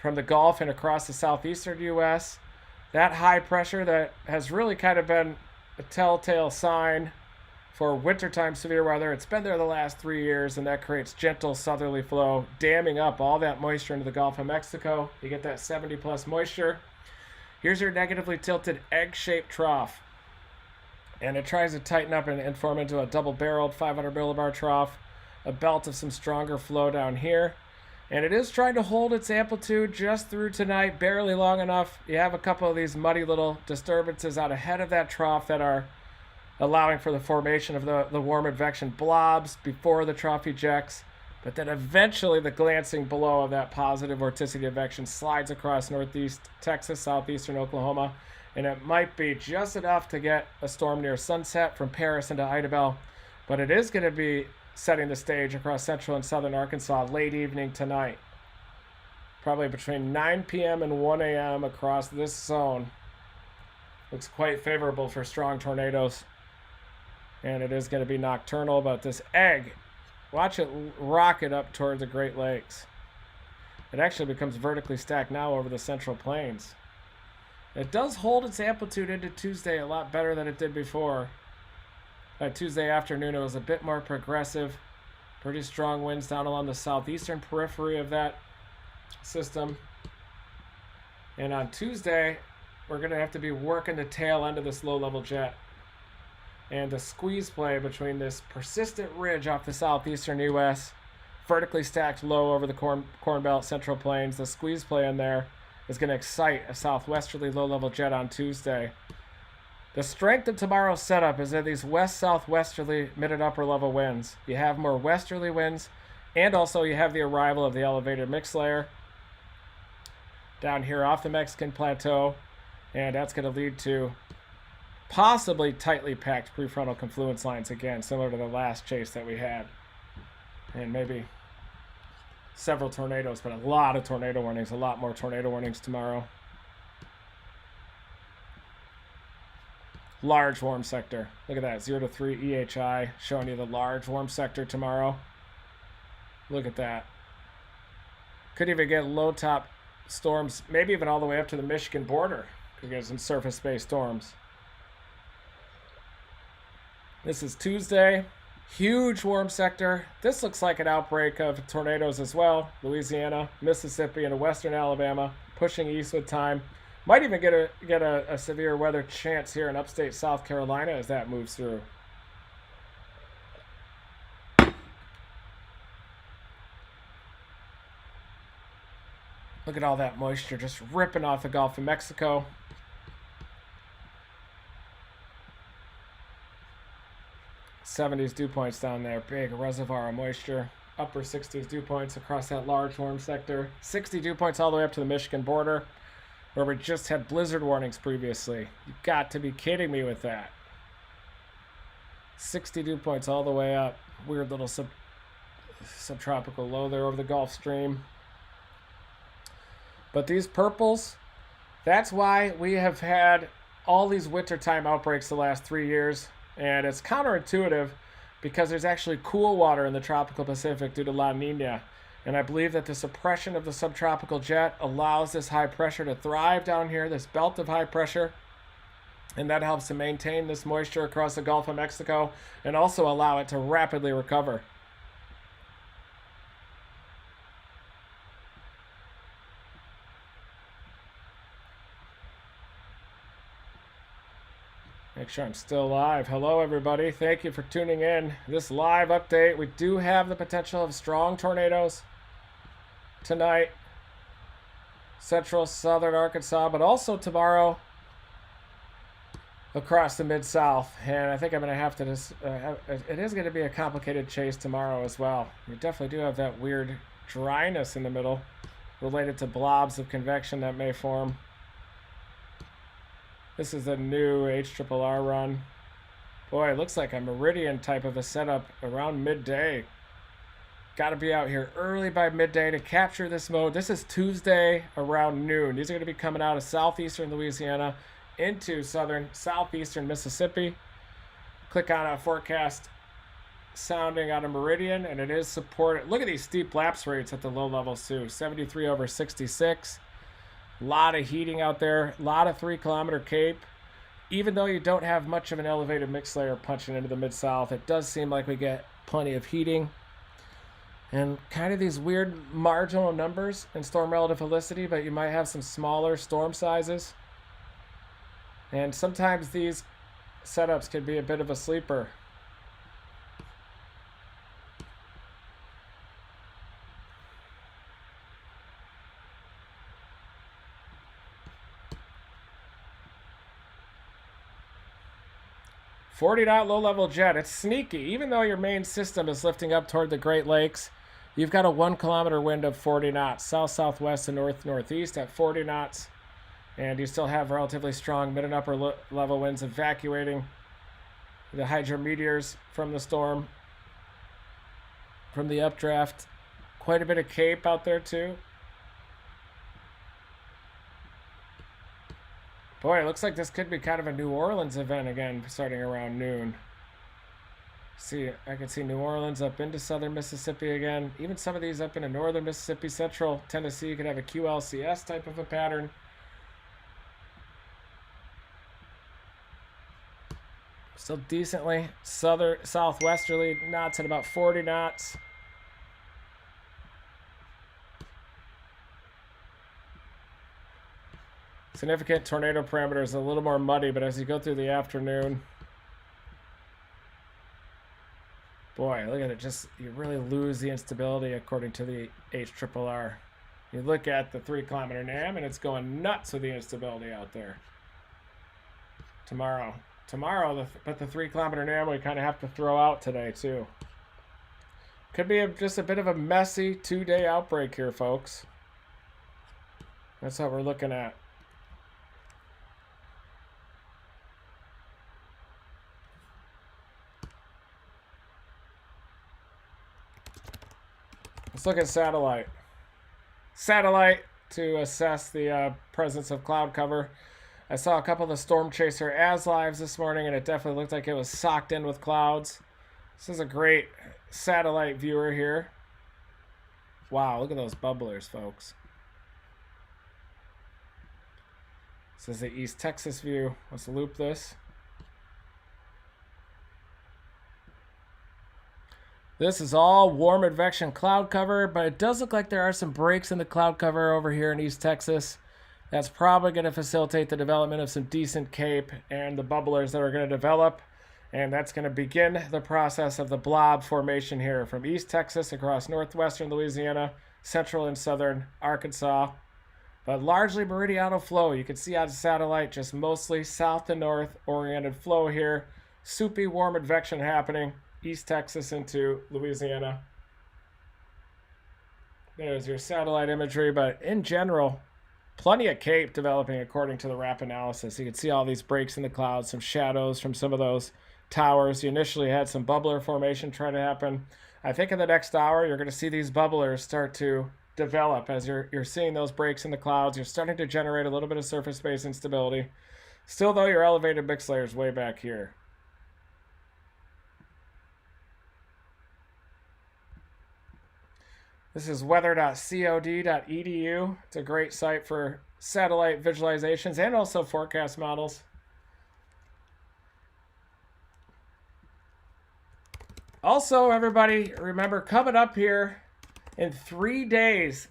[SPEAKER 1] from the Gulf and across the southeastern U.S. That high pressure that has really kind of been a telltale sign for wintertime severe weather. It's been there the last 3 years, and that creates gentle southerly flow, damming up all that moisture into the Gulf of Mexico. You get that 70-plus moisture. Here's your negatively tilted egg-shaped trough. And it tries to tighten up and form into a double-barreled 500 millibar trough, a belt of some stronger flow down here. And it is trying to hold its amplitude just through tonight, barely long enough. You have a couple of these muddy little disturbances out ahead of that trough that are allowing for the formation of the warm advection blobs before the trough ejects. But then eventually the glancing below of that positive vorticity advection slides across northeast Texas, southeastern Oklahoma. And it might be just enough to get a storm near sunset from Paris into Idabel. But it is going to be setting the stage across central and southern Arkansas late evening tonight. Probably between 9 p.m. and 1 a.m. across this zone. Looks quite favorable for strong tornadoes. And it is going to be nocturnal, but this egg, watch it rocket up toward the Great Lakes. It actually becomes vertically stacked now over the Central Plains. It does hold its amplitude into Tuesday a lot better than it did before. By Tuesday afternoon, it was a bit more progressive. Pretty strong winds down along the southeastern periphery of that system. And on Tuesday, we're going to have to be working the tail end of this low-level jet. And the squeeze play between this persistent ridge off the southeastern U.S., vertically stacked low over the Corn Belt Central Plains, the squeeze play in there is going to excite a southwesterly low-level jet on Tuesday. The strength of tomorrow's setup is that these west-southwesterly mid and upper level winds. You have more westerly winds, and also you have the arrival of the elevated mix layer down here off the Mexican plateau, and that's going to lead to possibly tightly packed prefrontal confluence lines again, similar to the last chase that we had. And maybe several tornadoes, but a lot of tornado warnings, a lot more tornado warnings tomorrow. Large warm sector. Look at that, 0 to 3 EHI, showing you the large warm sector tomorrow. Look at that. Could even get low top storms, maybe even all the way up to the Michigan border. Could get some surface-based storms. This is Tuesday. Huge warm sector. This looks like an outbreak of tornadoes as well. Louisiana, Mississippi, and western Alabama pushing east with time. Might even get a severe weather chance here in upstate South Carolina as that moves through. Look at all that moisture just ripping off the Gulf of Mexico. '70s dew points down there, big reservoir of moisture. Upper 60s dew points across that large warm sector. 60 dew points all the way up to the Michigan border, where we just had blizzard warnings previously. You've got to be kidding me with that. 60 dew points all the way up. Weird little subtropical low there over the Gulf Stream. But these purples, that's why we have had all these wintertime outbreaks the last 3 years. And it's counterintuitive because there's actually cool water in the tropical Pacific due to La Nina. And I believe that the suppression of the subtropical jet allows this high pressure to thrive down here, this belt of high pressure. And that helps to maintain this moisture across the Gulf of Mexico and also allow it to rapidly recover. Make sure I'm still live. Hello, everybody. Thank you for tuning in. This live update, we do have the potential of strong tornadoes tonight. Central, southern Arkansas, but also tomorrow across the Mid-South. And I think I'm going to have to just, it is going to be a complicated chase tomorrow as well. We definitely do have that weird dryness in the middle related to blobs of convection that may form. This is a new HRRR run. Boy, it looks like a meridian type of a setup around midday. Got to be out here early by midday to capture this mode. This is Tuesday around noon. These are going to be coming out of southeastern Louisiana into southeastern Mississippi. Click on a forecast sounding out of meridian, and it is supported. Look at these steep lapse rates at the low levels too. 73 over 66. A lot of heating out there, a lot of 3-kilometer cape. Even though you don't have much of an elevated mix layer punching into the Mid-South, it does seem like we get plenty of heating. And kind of these weird marginal numbers in storm relative helicity, but you might have some smaller storm sizes. And sometimes these setups can be a bit of a sleeper. .40 low-level jet. It's sneaky. Even though your main system is lifting up toward the Great Lakes, you've got a 1-kilometer wind of 40 knots. South-southwest and north-northeast at 40 knots. And you still have relatively strong mid and upper level winds evacuating the hydrometeors from the storm. from the updraft. Quite a bit of cape out there too. Boy, it looks like this could be kind of a New Orleans event again, starting around noon. See, I can see New Orleans up into southern Mississippi again. Even some of these up into northern Mississippi, central Tennessee could have a QLCS type of a pattern. Still decently southwesterly, knots at about 40 knots. Significant tornado parameters, a little more muddy, but as you go through the afternoon, boy, look at it. Just, you really lose the instability according to the HRRR. You look at the 3 kilometer NAM and it's going nuts with the instability out there. Tomorrow, but the 3 kilometer NAM we kind of have to throw out today too. Could be just a bit of a messy 2-day outbreak here, folks. That's what we're looking at. Let's look at satellite. Satellite to assess the presence of cloud cover. I saw a couple of the Storm Chaser as lives this morning, and it definitely looked like it was socked in with clouds. This is a great satellite viewer here. Wow, look at those bubblers, folks. This is the East Texas view. Let's loop this. This is all warm advection cloud cover, but it does look like there are some breaks in the cloud cover over here in East Texas. That's probably going to facilitate the development of some decent cape and the bubblers that are going to develop. And that's going to begin the process of the blob formation here from East Texas across northwestern Louisiana, central and southern Arkansas. But largely meridianal flow. You can see on satellite just mostly south to north oriented flow here. Soupy warm advection happening. East Texas into Louisiana. There's your satellite imagery, but in general, plenty of cape developing according to the RAP analysis. You can see all these breaks in the clouds, some shadows from some of those towers. You initially had some bubbler formation try to happen. I think in the next hour, you're going to see these bubblers start to develop as you're seeing those breaks in the clouds. You're starting to generate a little bit of surface space instability. Still, though, your elevated mix layer is way back here. This is weather.cod.edu. It's a great site for satellite visualizations and also forecast models. Also, everybody, remember, coming up here in 3 days,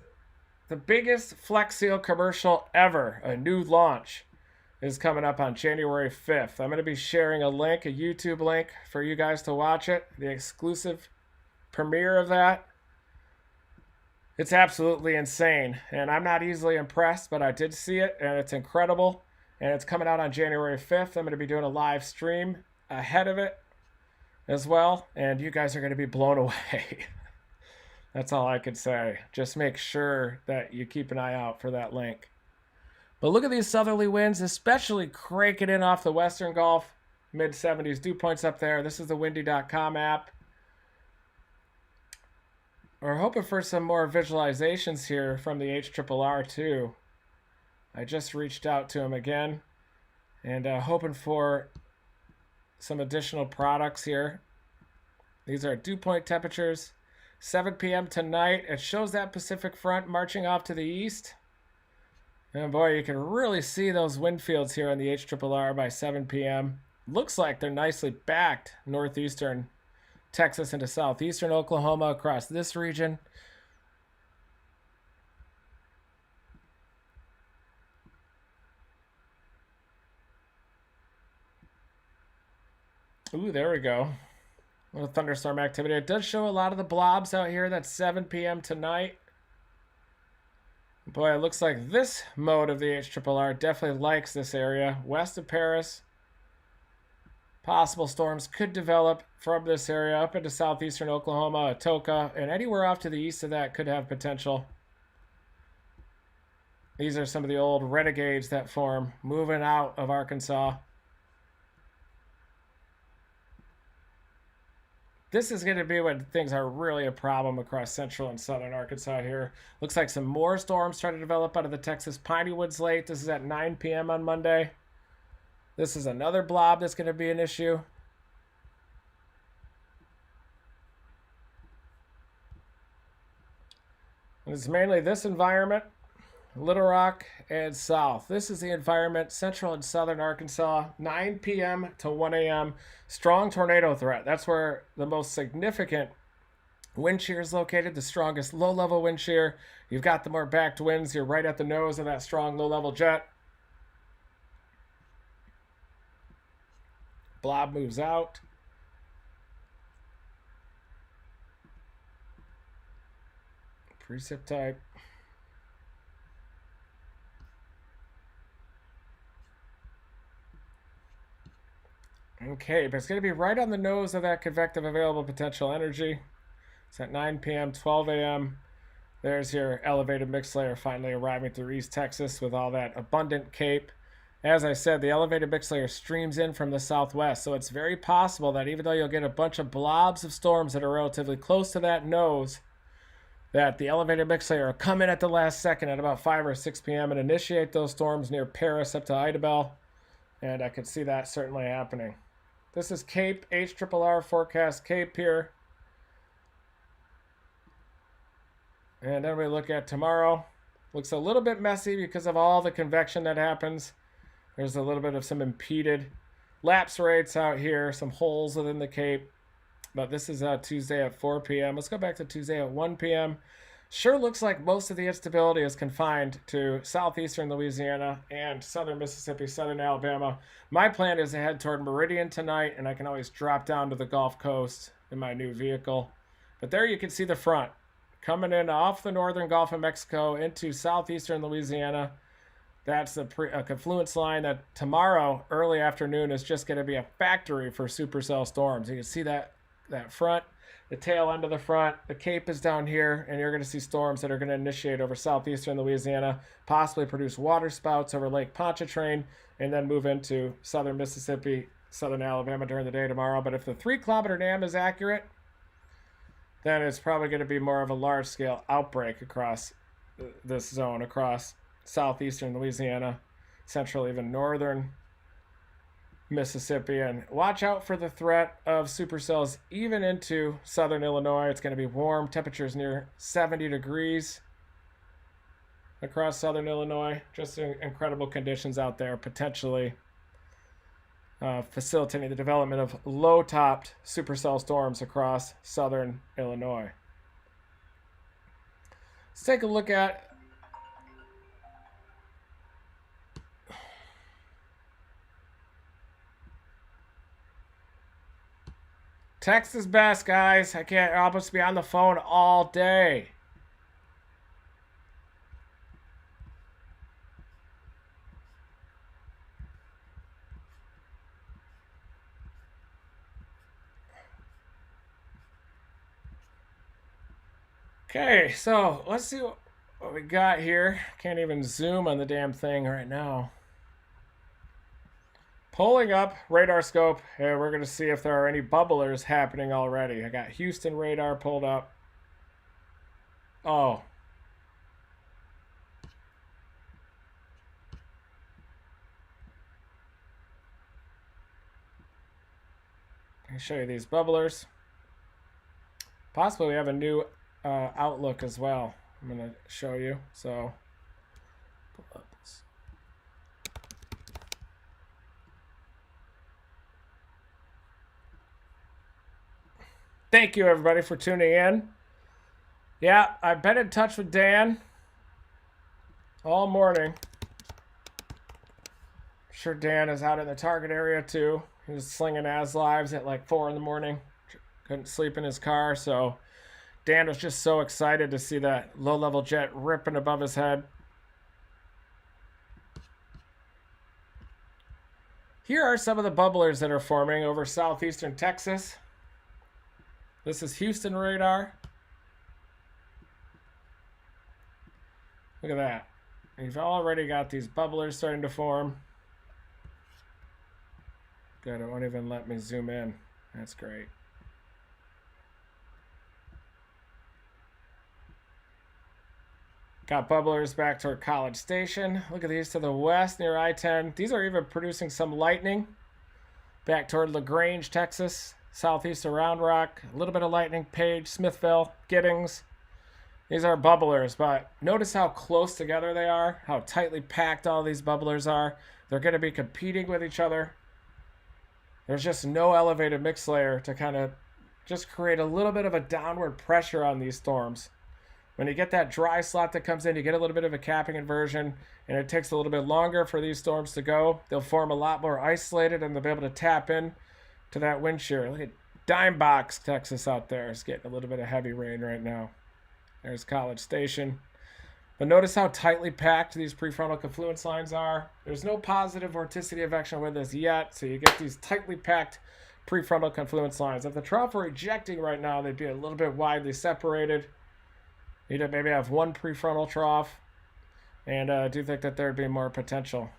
[SPEAKER 1] the biggest Flex Seal commercial ever, a new launch, is coming up on January 5th. I'm going to be sharing a link, a YouTube link, for you guys to watch it, the exclusive premiere of that. It's absolutely insane, and I'm not easily impressed, but I did see it, and it's incredible, and it's coming out on January 5th. I'm going to be doing a live stream ahead of it as well, and you guys are going to be blown away. That's all I could say. Just make sure that you keep an eye out for that link. But look at these southerly winds, especially cranking in off the Western Gulf, mid-70s, dew points up there. This is the windy.com app. We're hoping for some more visualizations here from the HRRR too. I just reached out to him again and hoping for some additional products here. These are dew point temperatures, 7 p.m. tonight. It shows that Pacific front marching off to the east. And boy, you can really see those wind fields here on the HRRR by 7 p.m. Looks like they're nicely backed northeastern Texas into southeastern Oklahoma across this region. Ooh, there we go. A little thunderstorm activity. It does show a lot of the blobs out here. That's 7 p.m. tonight. Boy, it looks like this mode of the HRRR definitely likes this area. West of Paris. Possible storms could develop from this area up into southeastern Oklahoma, Atoka, and anywhere off to the east of that could have potential. These are some of the old renegades that form moving out of Arkansas. This is going to be when things are really a problem across central and southern Arkansas here. Looks like some more storms trying to develop out of the Texas Piney Woods Lake. This is at 9 p.m. on Monday. This is another blob that's going to be an issue. It's mainly this environment, Little Rock and south. This is the environment, central and southern Arkansas, 9 p.m. to 1 a.m. Strong tornado threat. That's where the most significant wind shear is located, the strongest low-level wind shear. You've got the more backed winds. You're right at the nose of that strong low-level jet. Blob moves out. Precip type. Okay, but it's going to be right on the nose of that convective available potential energy. It's at 9 p.m., 12 a.m. There's your elevated mixed layer finally arriving through East Texas with all that abundant CAPE. As I said, the elevated mixed layer streams in from the southwest, so it's very possible that even though you'll get a bunch of blobs of storms that are relatively close to that nose, that the elevated mixed layer will come in at the last second at about 5 or 6 p.m. and initiate those storms near Paris up to Idabel. And I could see that certainly happening. This is CAPE, HRRR forecast CAPE here. And then we look at tomorrow. Looks a little bit messy because of all the convection that happens. There's a little bit of some impeded lapse rates out here, some holes within the CAPE. But this is Tuesday at 4 p.m. Let's go back to Tuesday at 1 p.m. Sure looks like most of the instability is confined to southeastern Louisiana and southern Mississippi, southern Alabama. My plan is to head toward Meridian tonight, and I can always drop down to the Gulf Coast in my new vehicle. But there you can see the front coming in off the northern Gulf of Mexico into southeastern Louisiana. That's a confluence line that tomorrow, early afternoon, is just going to be a factory for supercell storms. You can see that front, the tail end of the front, the CAPE is down here, and you're going to see storms that are going to initiate over southeastern Louisiana, possibly produce water spouts over Lake Pontchartrain, and then move into southern Mississippi, southern Alabama during the day tomorrow. But if the 3-kilometer dam is accurate, then it's probably going to be more of a large-scale outbreak across this zone, across southeastern Louisiana, central, even northern Mississippi. And watch out for the threat of supercells even into southern Illinois. It's going to be warm, temperatures near 70 degrees across southern Illinois. Just incredible conditions out there, potentially facilitating the development of low-topped supercell storms across southern Illinois. Let's take a look at text is best, guys. I'll supposed to be on the phone all day. Okay, so let's see what we got here. Can't even zoom on the damn thing right now. Pulling up radar scope, and we're going to see if there are any bubblers happening already. I got Houston radar pulled up. Oh. Let me show you these bubblers. Possibly we have a new outlook as well. I'm going to show you. So, pull up this. Thank you, everybody, for tuning in. Yeah, I've been in touch with Dan all morning. I'm sure Dan is out in the target area, too. He was slinging lives at like 4 in the morning. Couldn't sleep in his car, so Dan was just so excited to see that low-level jet ripping above his head. Here are some of the bubblers that are forming over southeastern Texas. This is Houston radar. Look at that. You've already got these bubblers starting to form. Good, it won't even let me zoom in. That's great. Got bubblers back toward College Station. Look at these to the west near I-10. These are even producing some lightning back toward LaGrange, Texas. Southeast of Round Rock. A little bit of lightning. Page, Smithville, Giddings. These are bubblers, but notice how close together they are, how tightly packed all these bubblers are. They're going to be competing with each other. There's just no elevated mix layer to kind of just create a little bit of a downward pressure on these storms. When you get that dry slot that comes in, you get a little bit of a capping inversion, and it takes a little bit longer for these storms to go. They'll form a lot more isolated, and they'll be able to tap in to that wind shear. Look at Dime Box, Texas out there. It's getting a little bit of heavy rain right now. There's College Station. But notice how tightly packed these prefrontal confluence lines are. There's no positive vorticity of action with this yet, so you get these tightly packed prefrontal confluence lines. If the trough were ejecting right now, they'd be a little bit widely separated. You'd maybe have one prefrontal trough, and I do think that there'd be more potential.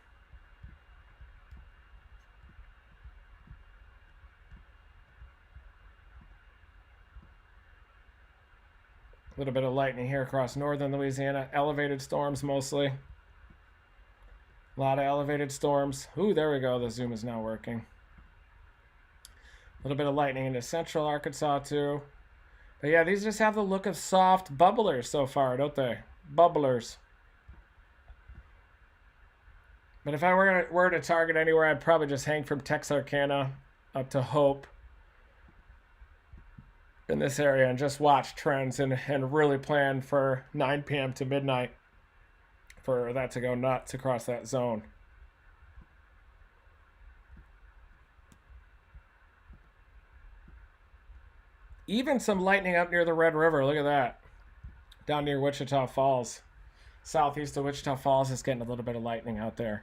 [SPEAKER 1] A little bit of lightning here across northern Louisiana. Elevated storms mostly. A lot of elevated storms. Ooh, there we go. The zoom is now working. A little bit of lightning into central Arkansas too. But yeah, these just have the look of soft bubblers so far, don't they? Bubblers. But if I were to target anywhere, I'd probably just hang from Texarkana up to Hope in this area and just watch trends and really plan for 9 p.m. to midnight for that to go nuts across that zone. Even some lightning up near the Red River. Look at that. Down near Wichita Falls. Southeast of Wichita Falls is getting a little bit of lightning out there.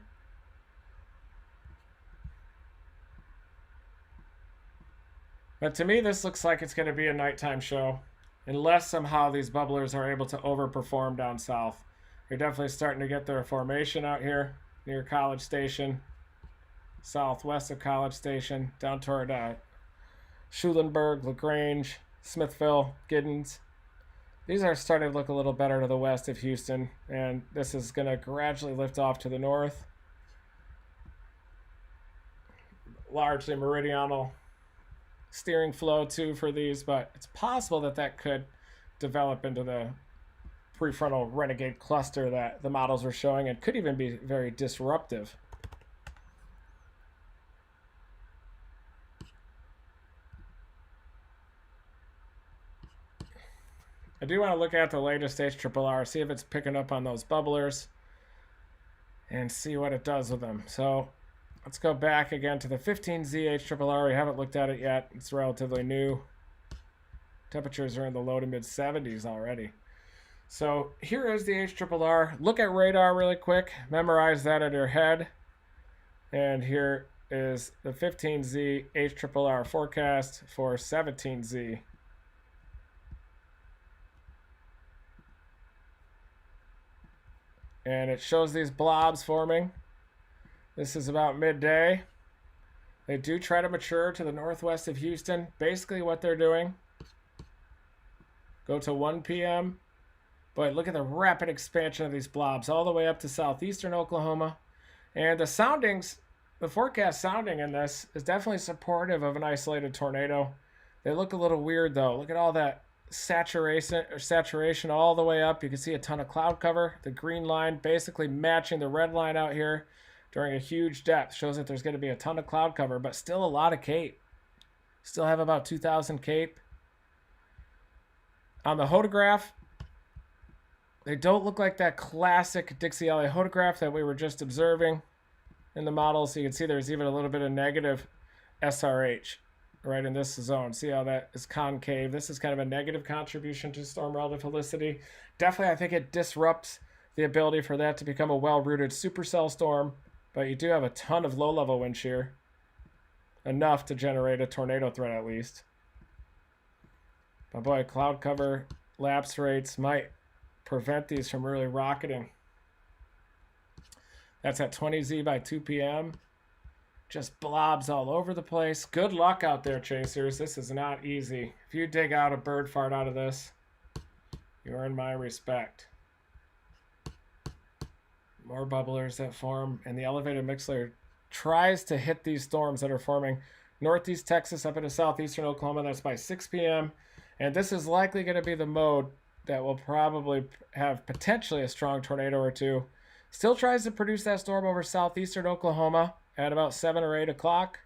[SPEAKER 1] But to me, this looks like it's going to be a nighttime show. Unless somehow these bubblers are able to overperform down south. You're definitely starting to get their formation out here near College Station. Southwest of College Station. Down toward Schulenburg, LaGrange, Smithville, Giddens. These are starting to look a little better to the west of Houston. And this is going to gradually lift off to the north. Largely meridional steering flow too for these, but it's possible that that could develop into the prefrontal renegade cluster that the models were showing, and could even be very disruptive. I do want to look at the latest HRRR, see if it's picking up on those bubblers and see what it does with them. So let's go back again to the 15Z HRRR. We haven't looked at it yet. It's relatively new. Temperatures are in the low to mid 70s already. So here is the HRRR. Look at radar really quick. Memorize that in your head. And here is the 15Z HRRR forecast for 17Z. And it shows these blobs forming. This is about midday. They do try to mature to the northwest of Houston. Basically what they're doing, go to 1 p.m. But look at the rapid expansion of these blobs all the way up to southeastern Oklahoma. And the soundings, the forecast sounding in this is definitely supportive of an isolated tornado. They look a little weird though. Look at all that saturation all the way up. You can see a ton of cloud cover. The green line basically matching the red line out here during a huge depth shows that there's going to be a ton of cloud cover, but still a lot of CAPE. Still have about 2,000 CAPE. On the hodograph, they don't look like that classic Dixie Alley hodograph that we were just observing in the model. So you can see there's even a little bit of negative SRH right in this zone. See how that is concave. This is kind of a negative contribution to storm relative helicity. Definitely, I think it disrupts the ability for that to become a well-rooted supercell storm. But you do have a ton of low-level wind shear. Enough to generate a tornado threat at least. But boy, cloud cover lapse rates might prevent these from really rocketing. That's at 20Z by 2 p.m. Just blobs all over the place. Good luck out there, chasers. This is not easy. If you dig out a bird fart out of this, you earn my respect. More bubblers that form, and the elevated mixed layer tries to hit these storms that are forming northeast Texas up into southeastern Oklahoma. That's by 6 p.m. And this is likely going to be the mode that will probably have potentially a strong tornado or two. Still tries to produce that storm over southeastern Oklahoma at about 7 or 8 o'clock.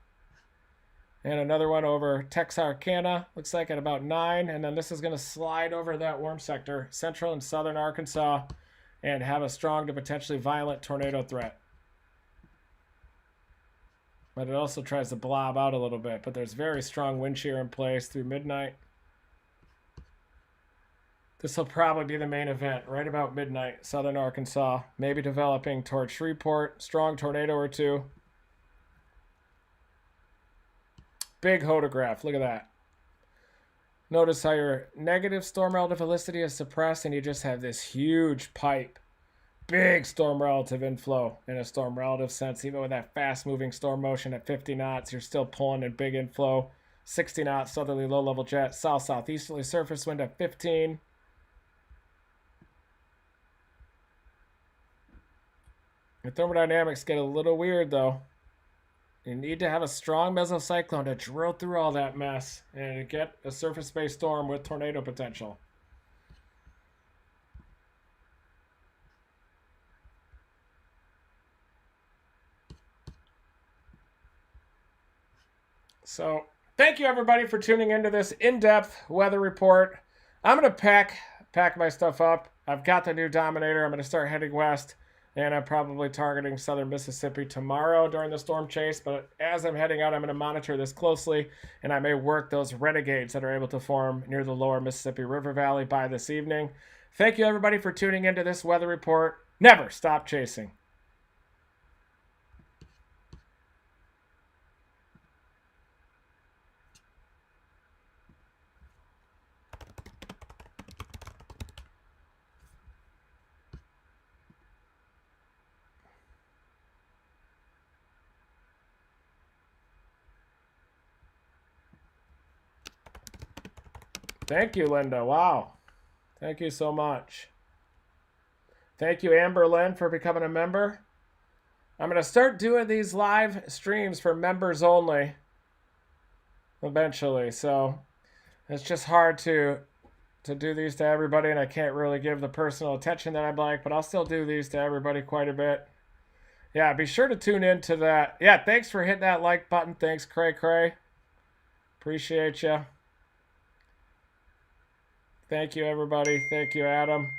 [SPEAKER 1] And another one over Texarkana, looks like at about 9. And then this is going to slide over that warm sector, central and southern Arkansas, and have a strong to potentially violent tornado threat. But it also tries to blob out a little bit. But there's very strong wind shear in place through midnight. This will probably be the main event right about midnight, southern Arkansas. Maybe developing toward Shreveport. Strong tornado or two. Big hodograph. Look at that. Notice how your negative storm relative velocity is suppressed and you just have this huge pipe. Big storm relative inflow in a storm relative sense. Even with that fast moving storm motion at 50 knots, you're still pulling in big inflow. 60 knots southerly low level jet. South-southeasterly surface wind at 15. The thermodynamics get a little weird though. You need to have a strong mesocyclone to drill through all that mess and get a surface-based storm with tornado potential. So, thank you everybody for tuning into this in-depth weather report. I'm going to pack my stuff up. I've got the new Dominator. I'm going to start heading west. And I'm probably targeting southern Mississippi tomorrow during the storm chase. But as I'm heading out, I'm going to monitor this closely. And I may work those renegades that are able to form near the lower Mississippi River Valley by this evening. Thank you, everybody, for tuning into this weather report. Never stop chasing. Thank you, Linda. Wow. Thank you so much. Thank you, Amber Lynn, for becoming a member. I'm going to start doing these live streams for members only eventually. So it's just hard to do these to everybody, and I can't really give the personal attention that I'd like, but I'll still do these to everybody quite a bit. Yeah, be sure to tune in to that. Yeah, thanks for hitting that like button. Thanks, Cray Cray. Appreciate you. Thank you, everybody. Thank you, Adam.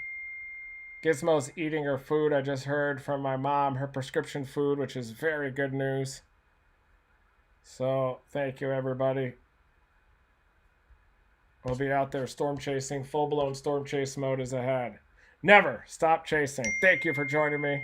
[SPEAKER 1] Gizmo's eating her food. I just heard from my mom, her prescription food, which is very good news. So, thank you, everybody. We'll be out there storm chasing. Full-blown storm chase mode is ahead. Never stop chasing. Thank you for joining me.